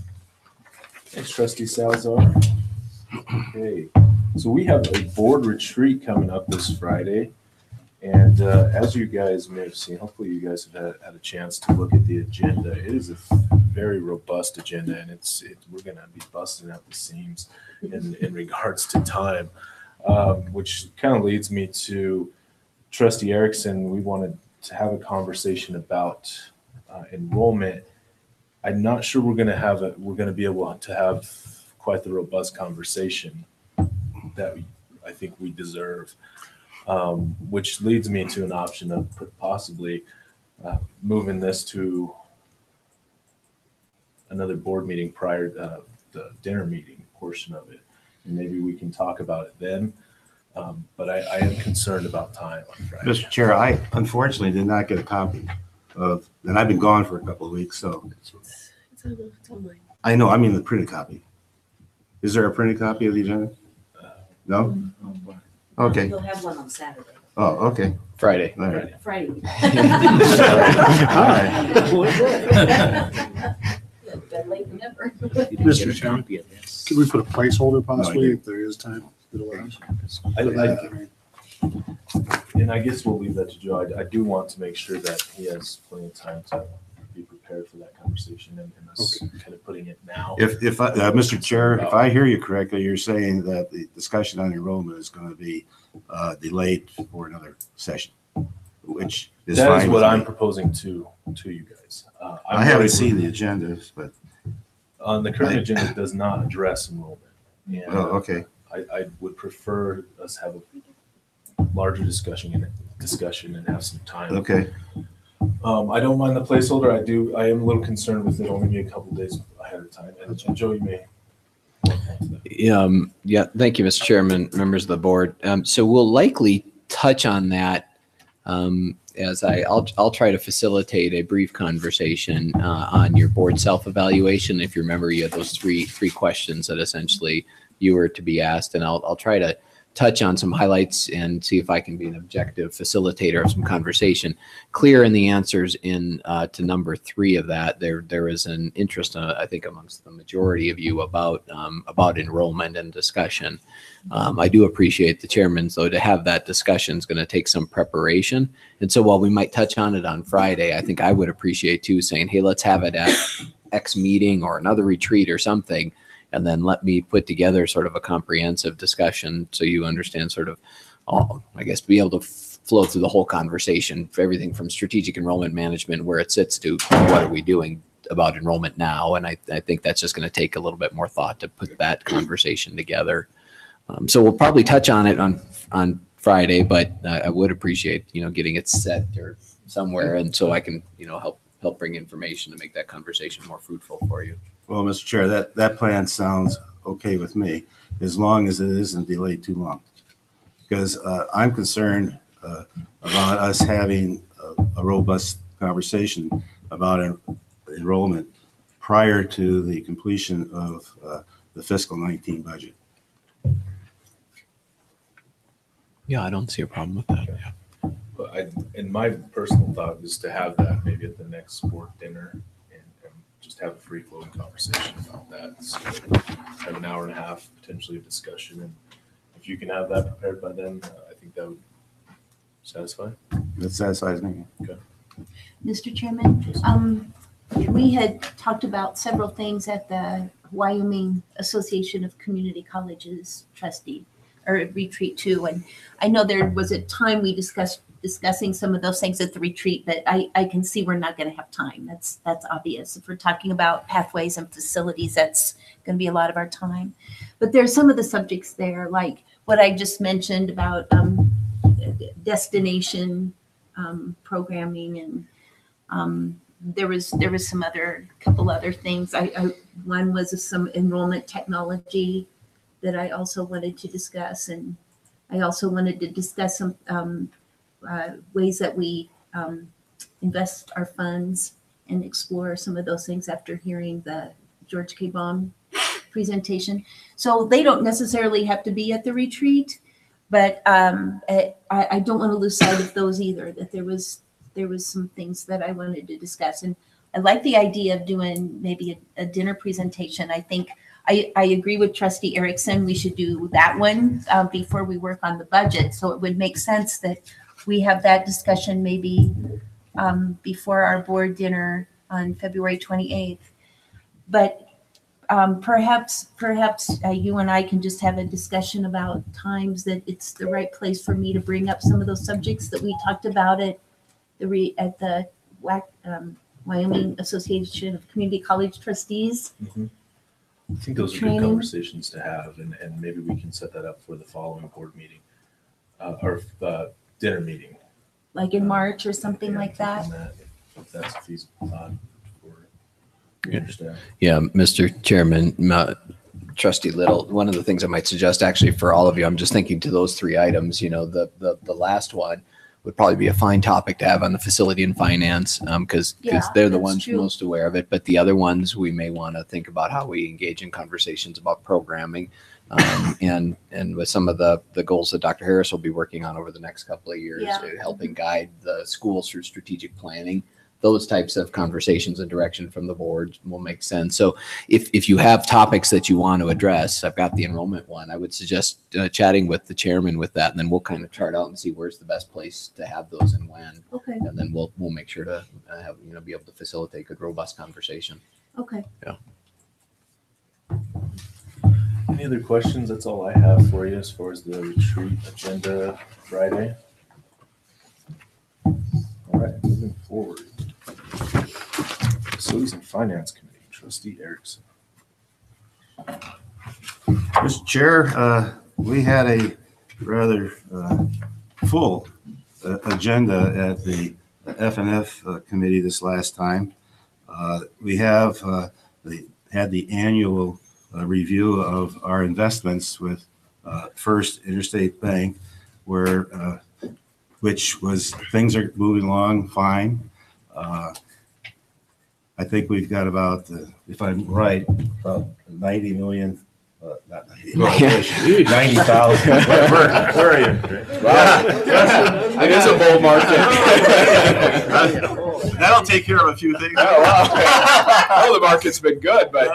Thanks, Trustee Salazar. Okay, so we have a board retreat coming up this Friday. And as you guys may have seen, hopefully you guys have had a chance to look at the agenda. It is a very robust agenda, and we're going to be busting out the seams in regards to time, which kind of leads me to Trustee Erickson. We wanted to have a conversation about enrollment. I'm not sure we're going to be able to have quite the robust conversation that I think we deserve. Which leads me to an option of possibly moving this to another board meeting prior to the dinner meeting portion of it. And maybe we can talk about it then. But I am concerned about time on Friday. Mr. Chair, I unfortunately did not get a copy of, and I've been gone for a couple of weeks, so. It's online. I know, I mean the printed copy. Is there a printed copy of the agenda? No? Okay. You'll have one on Saturday. Oh, okay. Friday. All right. Friday. All right. Better late than never. Mr. Chairman, could we put a placeholder possibly if there is time? And I guess we'll leave that to Joe. I do want to make sure that he has plenty of time to be prepared for that conversation and us kind of putting it now. Mr. Chair, if I hear you correctly, you're saying that the discussion on enrollment is going to be delayed for another session, which is fine. That is what I'm proposing to you guys. I haven't seen the agendas, but on the current agenda, it does not address enrollment. And okay. I would prefer us have a larger discussion and have some time. Okay. I don't mind the placeholder. I am a little concerned with it only being a couple days ahead of time. And Joe, you may. Yeah, thank you, Mr. Chairman, members of the board. So we'll likely touch on that as I'll try to facilitate a brief conversation on your board self-evaluation. If you remember, you had those three questions that essentially you were to be asked, and I'll try to touch on some highlights and see if I can be an objective facilitator of some conversation. Clear in the answers to number 3 of that, there is an interest, I think, amongst the majority of you about enrollment and discussion. I do appreciate the chairman's, though, to have that discussion is going to take some preparation. And so while we might touch on it on Friday, I think I would appreciate too saying, hey, let's have it at X meeting or another retreat or something. And then let me put together sort of a comprehensive discussion so you understand sort of, I guess, be able to flow through the whole conversation for everything from strategic enrollment management, where it sits, to what are we doing about enrollment now. And I think that's just going to take a little bit more thought to put that conversation together. So we'll probably touch on it on Friday, but I would appreciate, getting it set or somewhere. And so I can, help bring information to make that conversation more fruitful for you. Well, Mr. Chair, that plan sounds okay with me, as long as it isn't delayed too long. Because I'm concerned about us having a robust conversation about enrollment prior to the completion of the fiscal 19 budget. Yeah, I don't see a problem with that. Yeah. But my personal thought is to have that maybe at the next board dinner and just have a free flowing conversation about that. So have an hour and a half potentially of discussion, and if you can have that prepared by then, I think that would satisfy. That satisfies me. Okay. Mr. Chairman, we had talked about several things at the Wyoming Association of Community Colleges trustee or retreat too, and I know there was a time we discussing some of those things at the retreat, but I can see we're not going to have time. That's obvious. If we're talking about pathways and facilities, that's going to be a lot of our time. But there's some of the subjects there, like what I just mentioned about destination programming, and there was some couple other things. One was some enrollment technology that I also wanted to discuss, and I also wanted to discuss some ways that we invest our funds and explore some of those things after hearing the George K. Baum presentation. So they don't necessarily have to be at the retreat, but I don't want to lose sight of those either, that there was some things that I wanted to discuss. And I like the idea of doing maybe a dinner presentation. I think I agree with Trustee Erickson. We should do that one before we work on the budget. So it would make sense that we have that discussion maybe before our board dinner on February 28th. But perhaps you and I can just have a discussion about times that it's the right place for me to bring up some of those subjects that we talked about at the Wyoming Association of Community College Trustees. Mm-hmm. I think those are Training. good conversations to have, and maybe we can set that up for the following board meeting or dinner meeting. Like in March or something like that. If that's feasible for you understand. Yeah, Mr. Chairman, Trustee Little, one of the things I might suggest actually for all of you, I'm just thinking to those three items, the last one would probably be a fine topic to have on the facility and finance because they're the ones most aware of it. But the other ones, we may want to think about how we engage in conversations about programming and with some of the goals that Dr. Harris will be working on over the next couple of years, helping guide the schools through strategic planning. Those types of conversations and direction from the board will make sense. So if you have topics that you want to address, I've got the enrollment one. I would suggest chatting with the chairman with that, and then we'll kind of chart out and see where's the best place to have those and when. Okay. And then we'll make sure to have be able to facilitate good, robust conversation. Okay. Yeah. Any other questions? That's all I have for you as far as the retreat agenda Friday. All right, moving forward. Facilities and Finance Committee, Trustee Erickson. Mr. Chair, we had a rather full agenda at the F&F committee this last time. We had the annual review of our investments with First Interstate Bank, which was things are moving along fine. I think we've got about, if I'm right, about 90 million, not 90, 90,000. Where are you? Wow. It is a bull market. That'll take care of a few things. Oh, wow. The market's been good, but.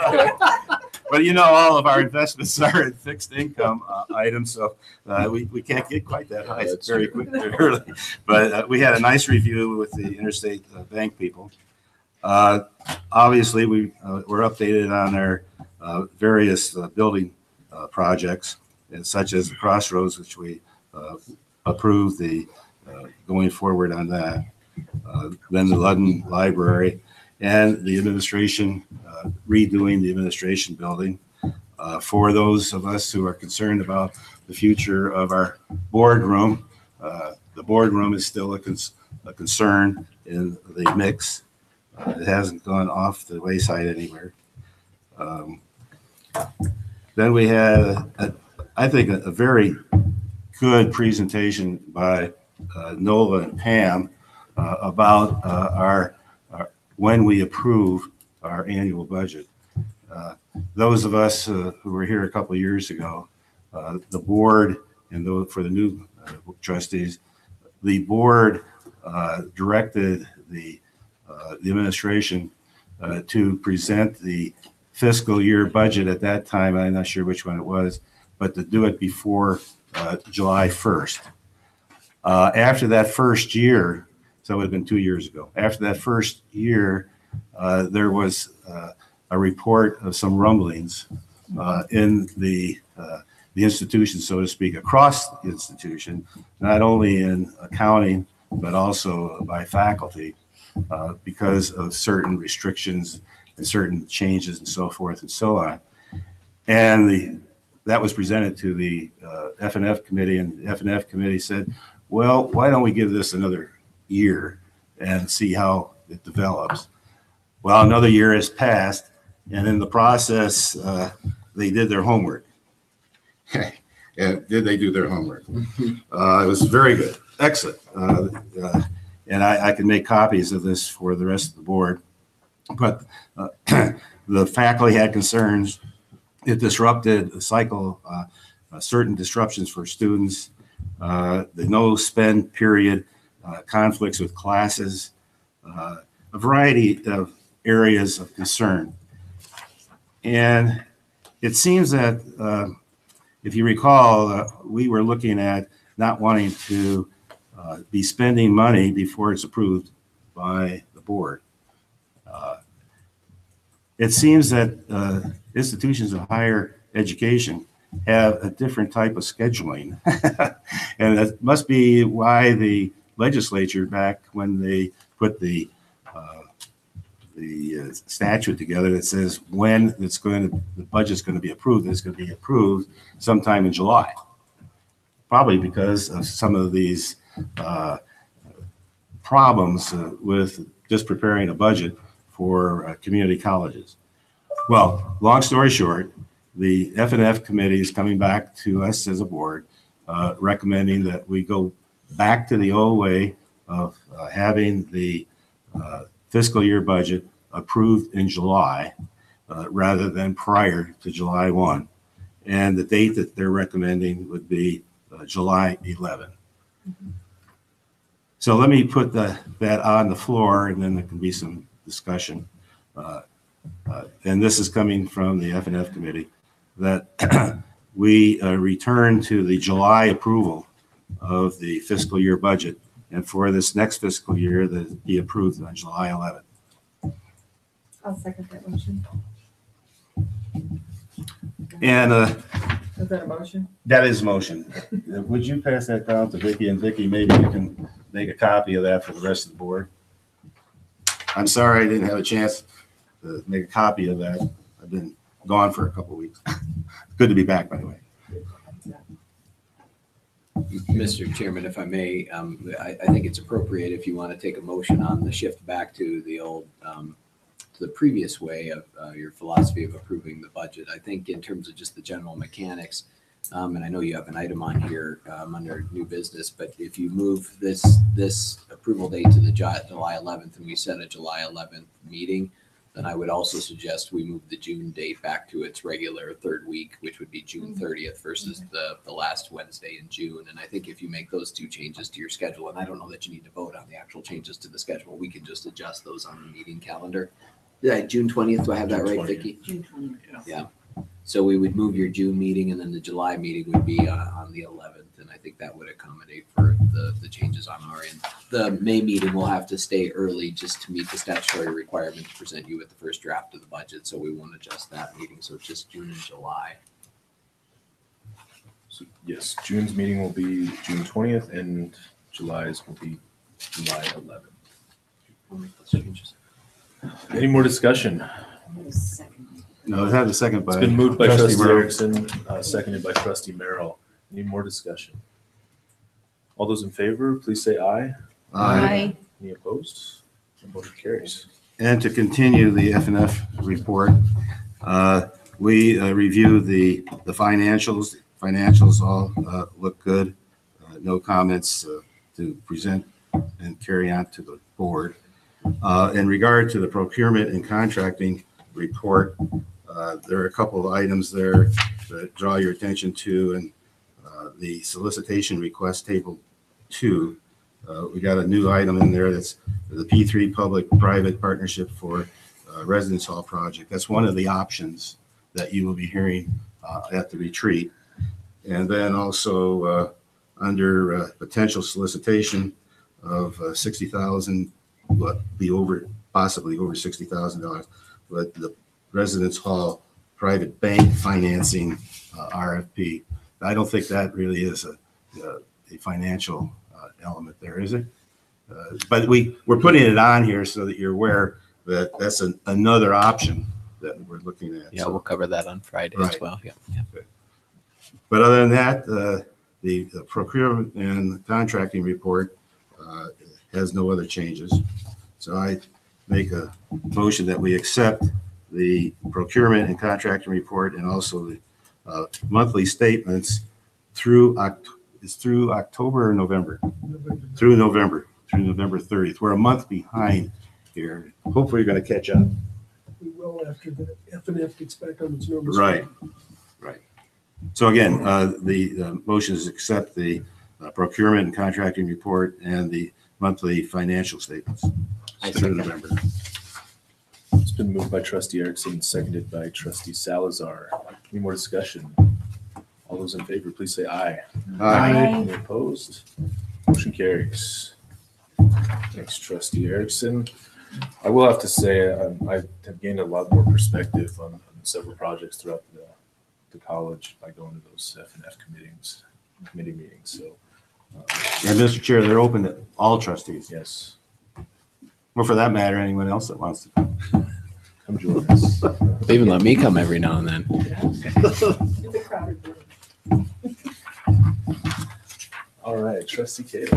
But all of our investments are in fixed income items, so we can't get quite that high very quickly, early. But we had a nice review with the Interstate Bank people. Obviously, we're updated on our various building projects, such as the Crossroads, which we approved going forward on that. Then the Ludden Library and the administration, redoing the administration building. For those of us who are concerned about the future of our boardroom, the boardroom is still a concern in the mix. It hasn't gone off the wayside anywhere. Then we had, I think, a very good presentation by Nova and Pam about when we approve our annual budget. Those of us who were here a couple of years ago, the board, and for the new trustees, the board directed the administration to present the fiscal year budget at that time. I'm not sure which one it was, but to do it before July 1st. After that first year, so it would have been 2 years ago. After that first year, there was a report of some rumblings in the institution, so to speak, across the institution, not only in accounting, but also by faculty, because of certain restrictions and certain changes and so forth and so on. And that was presented to the F&F committee, and the F&F committee said, well, why don't we give this another year and see how it develops? Well, another year has passed, and in the process, they did their homework. And did they do their homework? It was very good, excellent. And I can make copies of this for the rest of the board. But the faculty had concerns. It disrupted the cycle, certain disruptions for students, the no spend period, conflicts with classes, a variety of areas of concern. And it seems that, if you recall, we were looking at not wanting to be spending money before it's approved by the board. It seems that institutions of higher education have a different type of scheduling. And that must be why the legislature, back when they put the statute together that says when the budget's going to be approved, it's going to be approved sometime in July. Probably because of some of these problems with just preparing a budget for community colleges. Well, long story short, the F&F committee is coming back to us as a board, recommending that we go back to the old way of having the fiscal year budget approved in July rather than prior to July 1. And the date that they're recommending would be July 11. So let me put that on the floor, and then there can be some discussion. And this is coming from the F&F committee, that we return to the July approval of the fiscal year budget, and for this next fiscal year that be approved on July 11th. I'll second that motion. And Is that a motion? that is motion. Would you pass that down to Vicki, and Vicki, maybe you can make a copy of that for the rest of the board? I'm sorry I didn't have a chance to make a copy of that. I've been gone for a couple of weeks. Good to be back, by the way. Mr. Chairman, if I may, I think it's appropriate if you want to take a motion on the shift back to the old, to the previous way of your philosophy of approving the budget. I think in terms of just the general mechanics, and I know you have an item on here under new business, but if you move this approval date to the July 11th and we set a July 11th meeting, then I would also suggest we move the June date back to its regular third week, which would be June 30th versus the last Wednesday in June. And I think if you make those two changes to your schedule, and I don't know that you need to vote on the actual changes to the schedule, we can just adjust those on the meeting calendar. Yeah, June 20th, do I have that right, Vicki? June 20th. Yeah. So we would move your June meeting, and then the July meeting would be on the 11th. And I think that would accommodate for the changes on our end. The May meeting will have to stay early just to meet the statutory requirement to present you with the first draft of the budget. So we won't adjust that meeting. So it's just June and July. So yes, June's meeting will be June 20th and July's will be July 11th. I'll make those changes. Any more discussion? No, it had a second by. It's been moved by Trustee Merrill. Erickson, seconded by Trustee Merrill. Any more discussion? All those in favor, please say aye. Aye. Any opposed? The motion carries. And to continue the F&F report, we reviewed the financials. Financials all look good. No comments to present and carry on to the board. In regard to the procurement and contracting report, there are a couple of items there that draw your attention to, and the solicitation request table 2. We got a new item in there that's the P3 public-private partnership for residence hall project. That's one of the options that you will be hearing at the retreat. And then also under potential solicitation of 60,000, but be over, possibly over $60,000, but the residence hall private bank financing RFP. I don't think that really is a financial element there, is it? But we're putting it on here so that you're aware that that's another option that we're looking at. Yeah, So, we'll cover that on Friday right. as well. Yeah. But other than that, the procurement and contracting report has no other changes. So I make a motion that we accept the procurement and contracting report and also the monthly statements it's through October or November? Through November 30th. We're a month behind here. Hopefully you're going to catch up. We will after the F&F gets back on its normal. Right. So again, the motion is accept the procurement and contracting report and the monthly financial statements through November. It's been moved by Trustee Erickson, seconded by Trustee Salazar. Any more discussion? All those in favor, please say aye. Aye. Any opposed? Motion carries. Thanks, Trustee Erickson. I will have to say, I have gained a lot more perspective on several projects throughout the college by going to those F&F committee meetings. So, And Mr. Chair, they're open to all trustees. yes, Or for that matter, anyone else that wants to come. come join us. They even let me come every now and then. It's a crowded room. All right, Trustee Cato.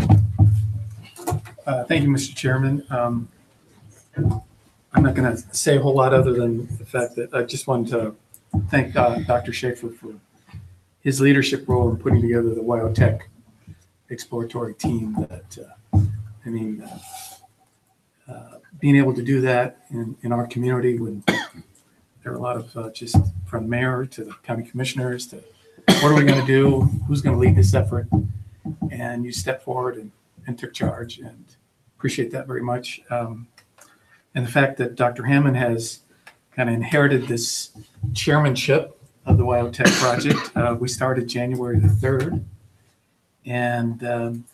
Thank you, Mr. Chairman. I'm not going to say a whole lot other than the fact that I just wanted to thank Dr. Schaefer for his leadership role in putting together the WyoTech exploratory team. Being able to do that in our community when there are a lot of just from mayor to the county commissioners to what are we going to do? Who's going to lead this effort? And you stepped forward and took charge, and appreciate that very much. And the fact that Dr. Hammond has kind of inherited this chairmanship of the WyoTech project. We started January the 3rd, and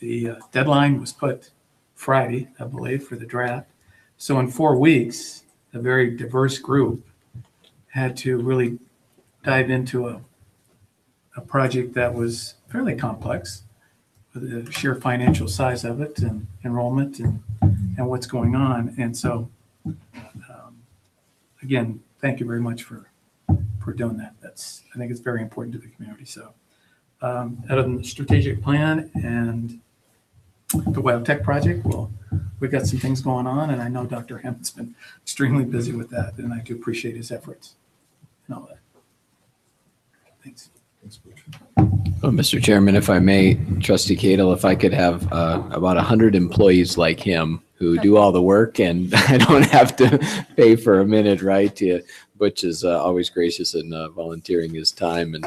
the deadline was put Friday, I believe, for the draft. So in 4 weeks, a very diverse group had to really dive into a project that was fairly complex with the sheer financial size of it and enrollment and what's going on. And so, again, thank you very much for doing that. I think it's very important to the community. So out of the strategic plan and the WyoTech project, well, we've got some things going on, and I know Dr. Hammond's been extremely busy with that, and I do appreciate his efforts and all that. Thanks. Well, Mr. Chairman, if I may, Trustee Cato, if I could have about 100 employees like him who do all the work and I don't have to pay for a minute, right? Butch is always gracious in volunteering his time, and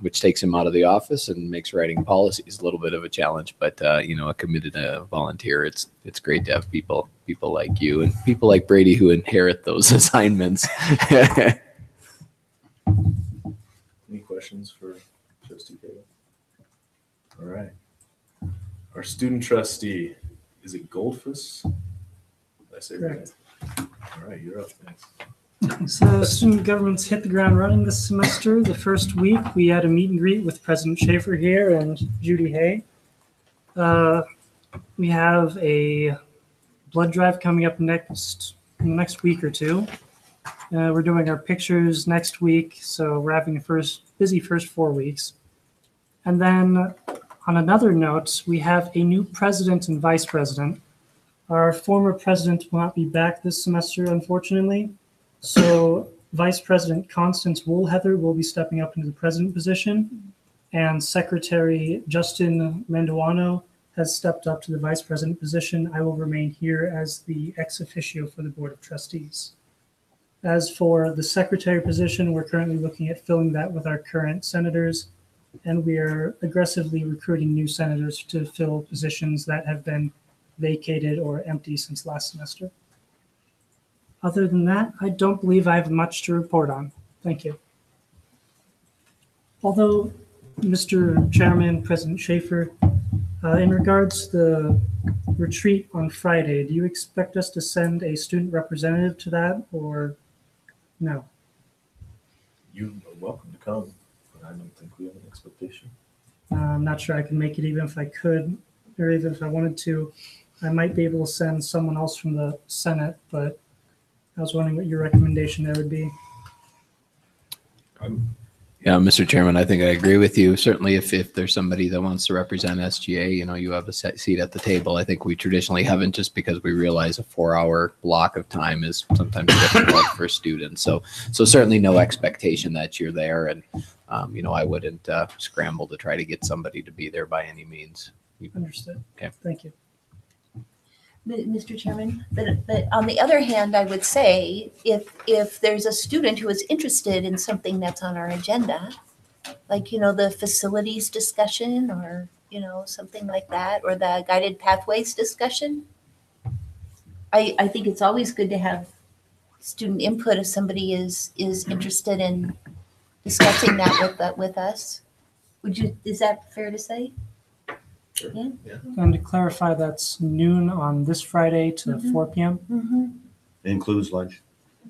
which takes him out of the office and makes writing policies a little bit of a challenge. But a committed volunteer, it's great to have people like you and people like Brady who inherit those assignments. Any questions for Trustee Cato? All right. Our student trustee, is it Goldfuss? Did I say it right? All right, you're up next. So student government's hit the ground running this semester. The first week, we had a meet and greet with President Schaefer here and Judy Hay. We have a blood drive coming up in the next week or two. We're doing our pictures next week, so we're having a busy first 4 weeks. And then on another note, we have a new president and vice president. Our former president will not be back this semester, unfortunately. So Vice President Constance Woolheather will be stepping up into the president position, and Secretary Justin Manduano has stepped up to the vice president position. I will remain here as the ex officio for the Board of Trustees. As for the secretary position, we're currently looking at filling that with our current senators, and we are aggressively recruiting new senators to fill positions that have been vacated or empty since last semester. Other than that, I don't believe I have much to report on. Thank you. Although, Mr. Chairman, President Schaefer, in regards to the retreat on Friday, do you expect us to send a student representative to that, or no? You are welcome to come, but I don't think we have an expectation. I'm not sure I can make it even if I could, or even if I wanted to. I might be able to send someone else from the Senate, but I was wondering what your recommendation there would be. Yeah, Mr. Chairman, I think I agree with you. Certainly, if there's somebody that wants to represent SGA, you have a set seat at the table. I think we traditionally haven't, just because we realize a 4-hour block of time is sometimes difficult for students. So certainly no expectation that you're there. And I wouldn't scramble to try to get somebody to be there by any means. Understood. Okay. Thank you. Mr. Chairman, but on the other hand, I would say if there's a student who is interested in something that's on our agenda, like, the facilities discussion or, something like that, or the guided pathways discussion, I think it's always good to have student input if somebody is interested in discussing that with us. Is that fair to say? Sure. Yeah. And to clarify, that's noon on this Friday to 4 p.m. Mm-hmm. Includes lunch.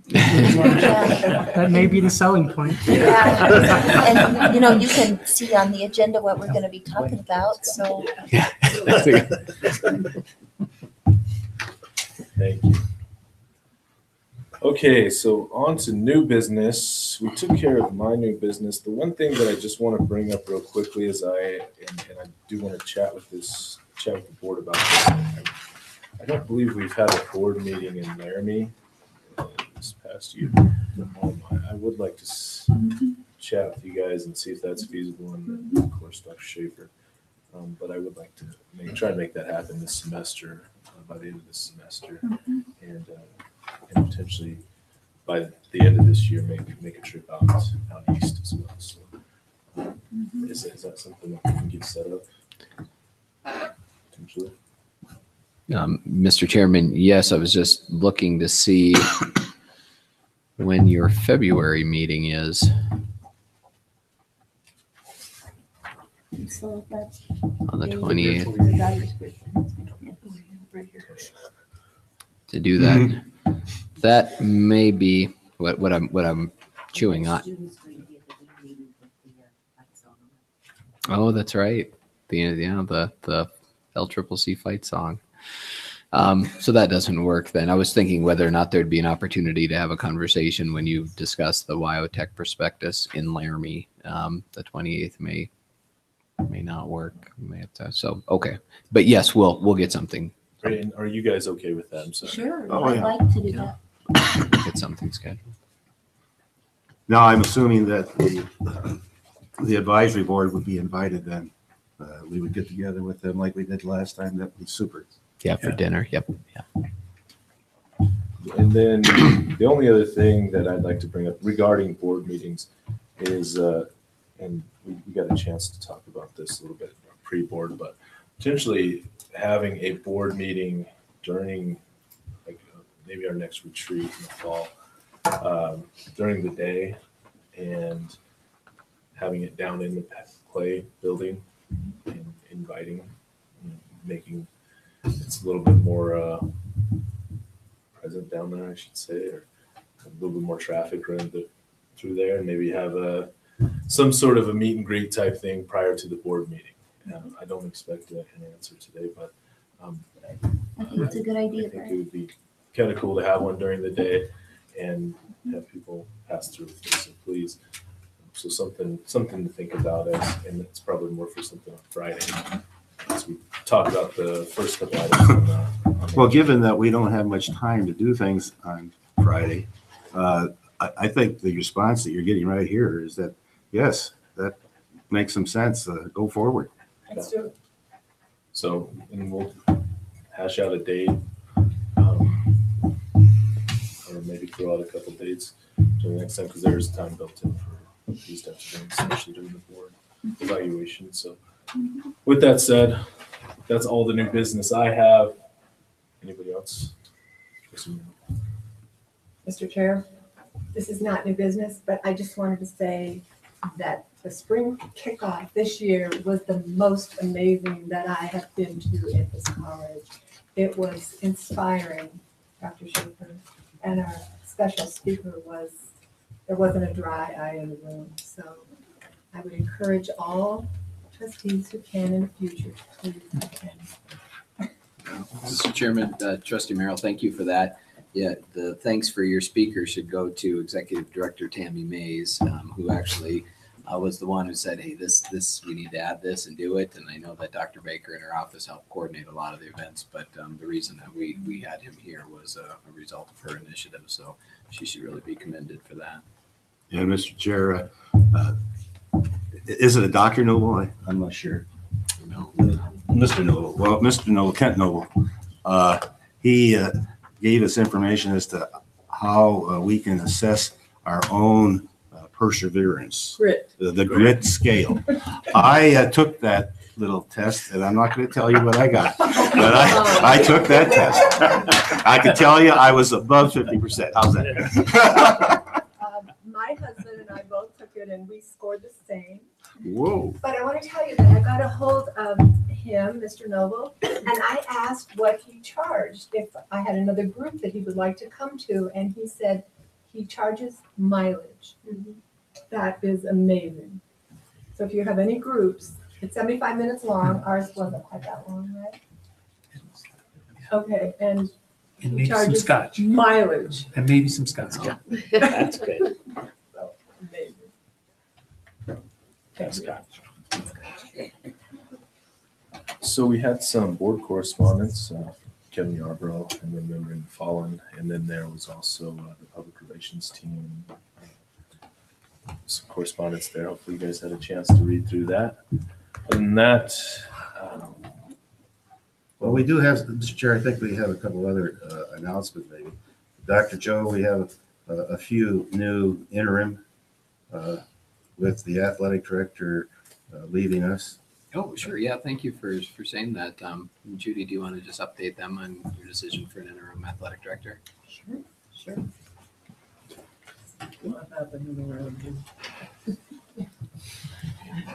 That may be the selling point. Yeah. And, you can see on the agenda what we're going to be talking about, so. Yeah. Thank you. Okay, so on to new business. We took care of my new business. The one thing that I just want to bring up real quickly is and I do want to chat with the board about this. I don't believe we've had a board meeting in Laramie this past year. I would like to chat with you guys and see if that's feasible, and of course, Dr. Schaefer. But I would like to try to make that happen this semester, by the end of this semester, and potentially by the end of this year, make a trip out east as well. So, is that something that we can get set up potentially? Mr. Chairman, yes, I was just looking to see when your February meeting is. So that's On the 28th. To do that. That may be what I'm chewing on. Oh, that's right. The LCCC fight song. So that doesn't work then. I was thinking whether or not there'd be an opportunity to have a conversation when you discuss the WyoTech prospectus in Laramie. The 28th may not work. We may have to, so okay. But yes, we'll get something. And are you guys okay with that? I'm sorry. Sure, Oh, I'd yeah. like to do that. Get something scheduled. Now, I'm assuming that the advisory board would be invited then. We would get together with them like we did last time. That would be super. Yeah, for dinner. Yep. Yeah. And then the only other thing that I'd like to bring up regarding board meetings is, and we got a chance to talk about this a little bit pre-board, but potentially having a board meeting during maybe our next retreat in the fall, during the day, and having it down in the Clay building and inviting, making it's a little bit more present down there, I should say, or a little bit more traffic running through there, and maybe have some sort of a meet and greet type thing prior to the board meeting. I don't expect an answer today, but I think it's a good idea. I think it would be kind of cool to have one during the day and have people pass through with it. So please, so something to think about, and it's probably more for something on Friday as we talk about the first couple items. Well, given that we don't have much time to do things on Friday, I think the response that you're getting right here is that, yes, that makes some sense. Go forward. Let's do it. So, and we'll hash out a date, or maybe throw out a couple dates during the next time, because there is time built in for these types of things, especially during the board evaluation. So, with that said, that's all the new business I have. Anybody else? Mr. Chair, this is not new business, but I just wanted to say that the spring kickoff this year was the most amazing that I have been to at this college. It was inspiring, Dr. Schaefer, and our special speaker there wasn't a dry eye in the room. So I would encourage all trustees who can in the future to please attend. Mr. Chairman, Trustee Merrill, thank you for that. Yeah, the thanks for your speaker should go to Executive Director Tammy Mays, who actually was the one who said, hey, this we need to add this and do it. And I know that Dr. Baker in her office helped coordinate a lot of the events, but the reason that we had him here was a result of her initiative. So she should really be commended for that. And Mr. Chair, Is it a Dr. Noble? I'm not sure. No. Mr. Noble. Well, Mr. Noble, Kent Noble, he gave us information as to how we can assess our own perseverance. Grit. The grit scale. I took that little test, and I'm not going to tell you what I got, but I took that test. I can tell you I was above 50%. How's that? My husband and I both took it, and we scored the same. Whoa. But I want to tell you that I got a hold of him, Mr. Noble, and I asked what he charged if I had another group that he would like to come to, and he said he charges mileage. That is amazing. So if you have any groups, it's 75 minutes long. Ours wasn't quite that long, right? Okay, and And he maybe some charges scotch. mileage. And maybe some scotch. Yeah. That's good. So amazing. Thanks, Scott. So we had some board correspondence, Kevin Yarbrough and then Member Fallon, and then there was also the public relations team. Some correspondence there. Hopefully you guys had a chance to read through that. Other than that, Well, we do have, Mr. Chair, I think we have a couple other announcements maybe. Dr. Joe, we have a few new interim with the athletic director leaving us. Oh, sure. Yeah, thank you for saying that. Judy, do you want to just update them on your decision for an interim athletic director? Sure, sure.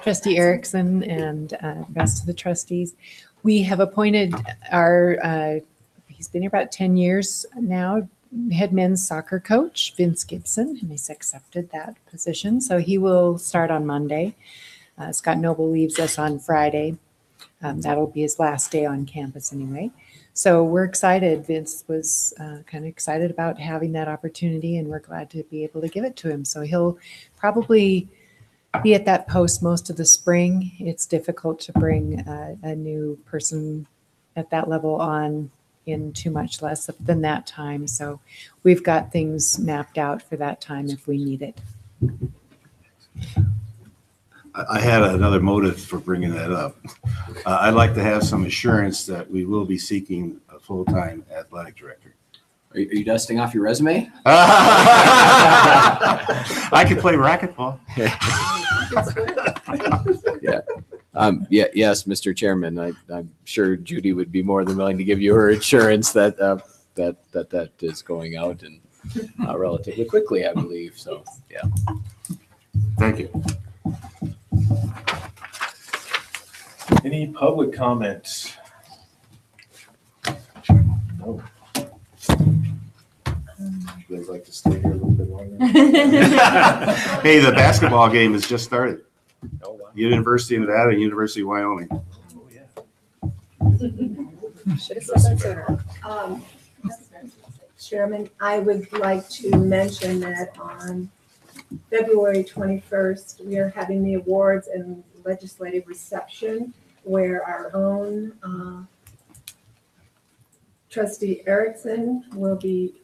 Trustee Erickson and rest of the trustees. We have appointed our, he's been here about 10 years now, head men's soccer coach, Vince Gibson, and he's accepted that position. So he will start on Monday. Scott Noble leaves us on Friday. That'll be his last day on campus anyway. So we're excited. Vince was kind of excited about having that opportunity, and we're glad to be able to give it to him. So he'll probably be at that post most of the spring. It's difficult to bring a new person at that level on in too much less than that time. So we've got things mapped out for that time if we need it. I had another motive for bringing that up. I'd like to have some assurance that we will be seeking a full-time athletic director. Are you dusting off your resume? I could play racquetball. Yeah. Yes, Mr. Chairman, I'm sure Judy would be more than willing to give you her assurance that that is going out and relatively quickly, I believe. So, yeah. Thank you. any public comment? No. You guys like to stay here a little bit longer? Hey, the basketball game has just started. Oh, wow. University of Nevada, University of Wyoming. Oh, yeah. Should have said that sooner. Chairman, I would like to mention that on February 21st, we are having the awards and legislative reception where our own Trustee Erickson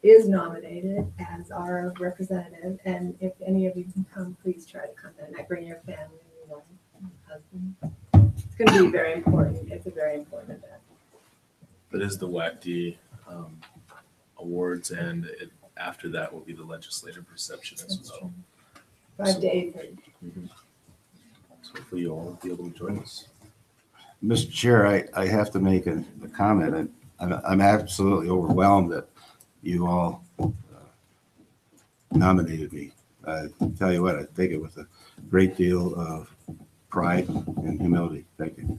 is nominated as our representative. And if any of you can come, please try to come. And I bring your family, your husband. It's going to be very important. It's a very important event. That is the WACD awards, and after that will be the legislative reception as well. 5 days. So hopefully you'll all be able to join us. Mr. Chair, I have to make a comment. I'm absolutely overwhelmed that you all nominated me. I tell you what, I take it with a great deal of pride and humility. Thank you.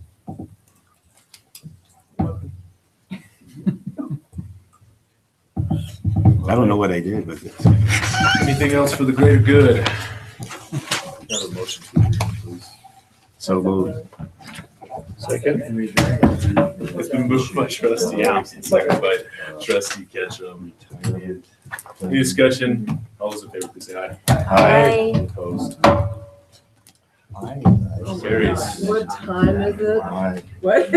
I don't know what I did, but Anything else for the greater good? Have a motion to adjourn, please. So moved. Second. It's been moved by Trustee Anderson, second by Trustee Ketchum. Any discussion? All those in favor, please say aye. Aye. Opposed? Carries. What time is it? What?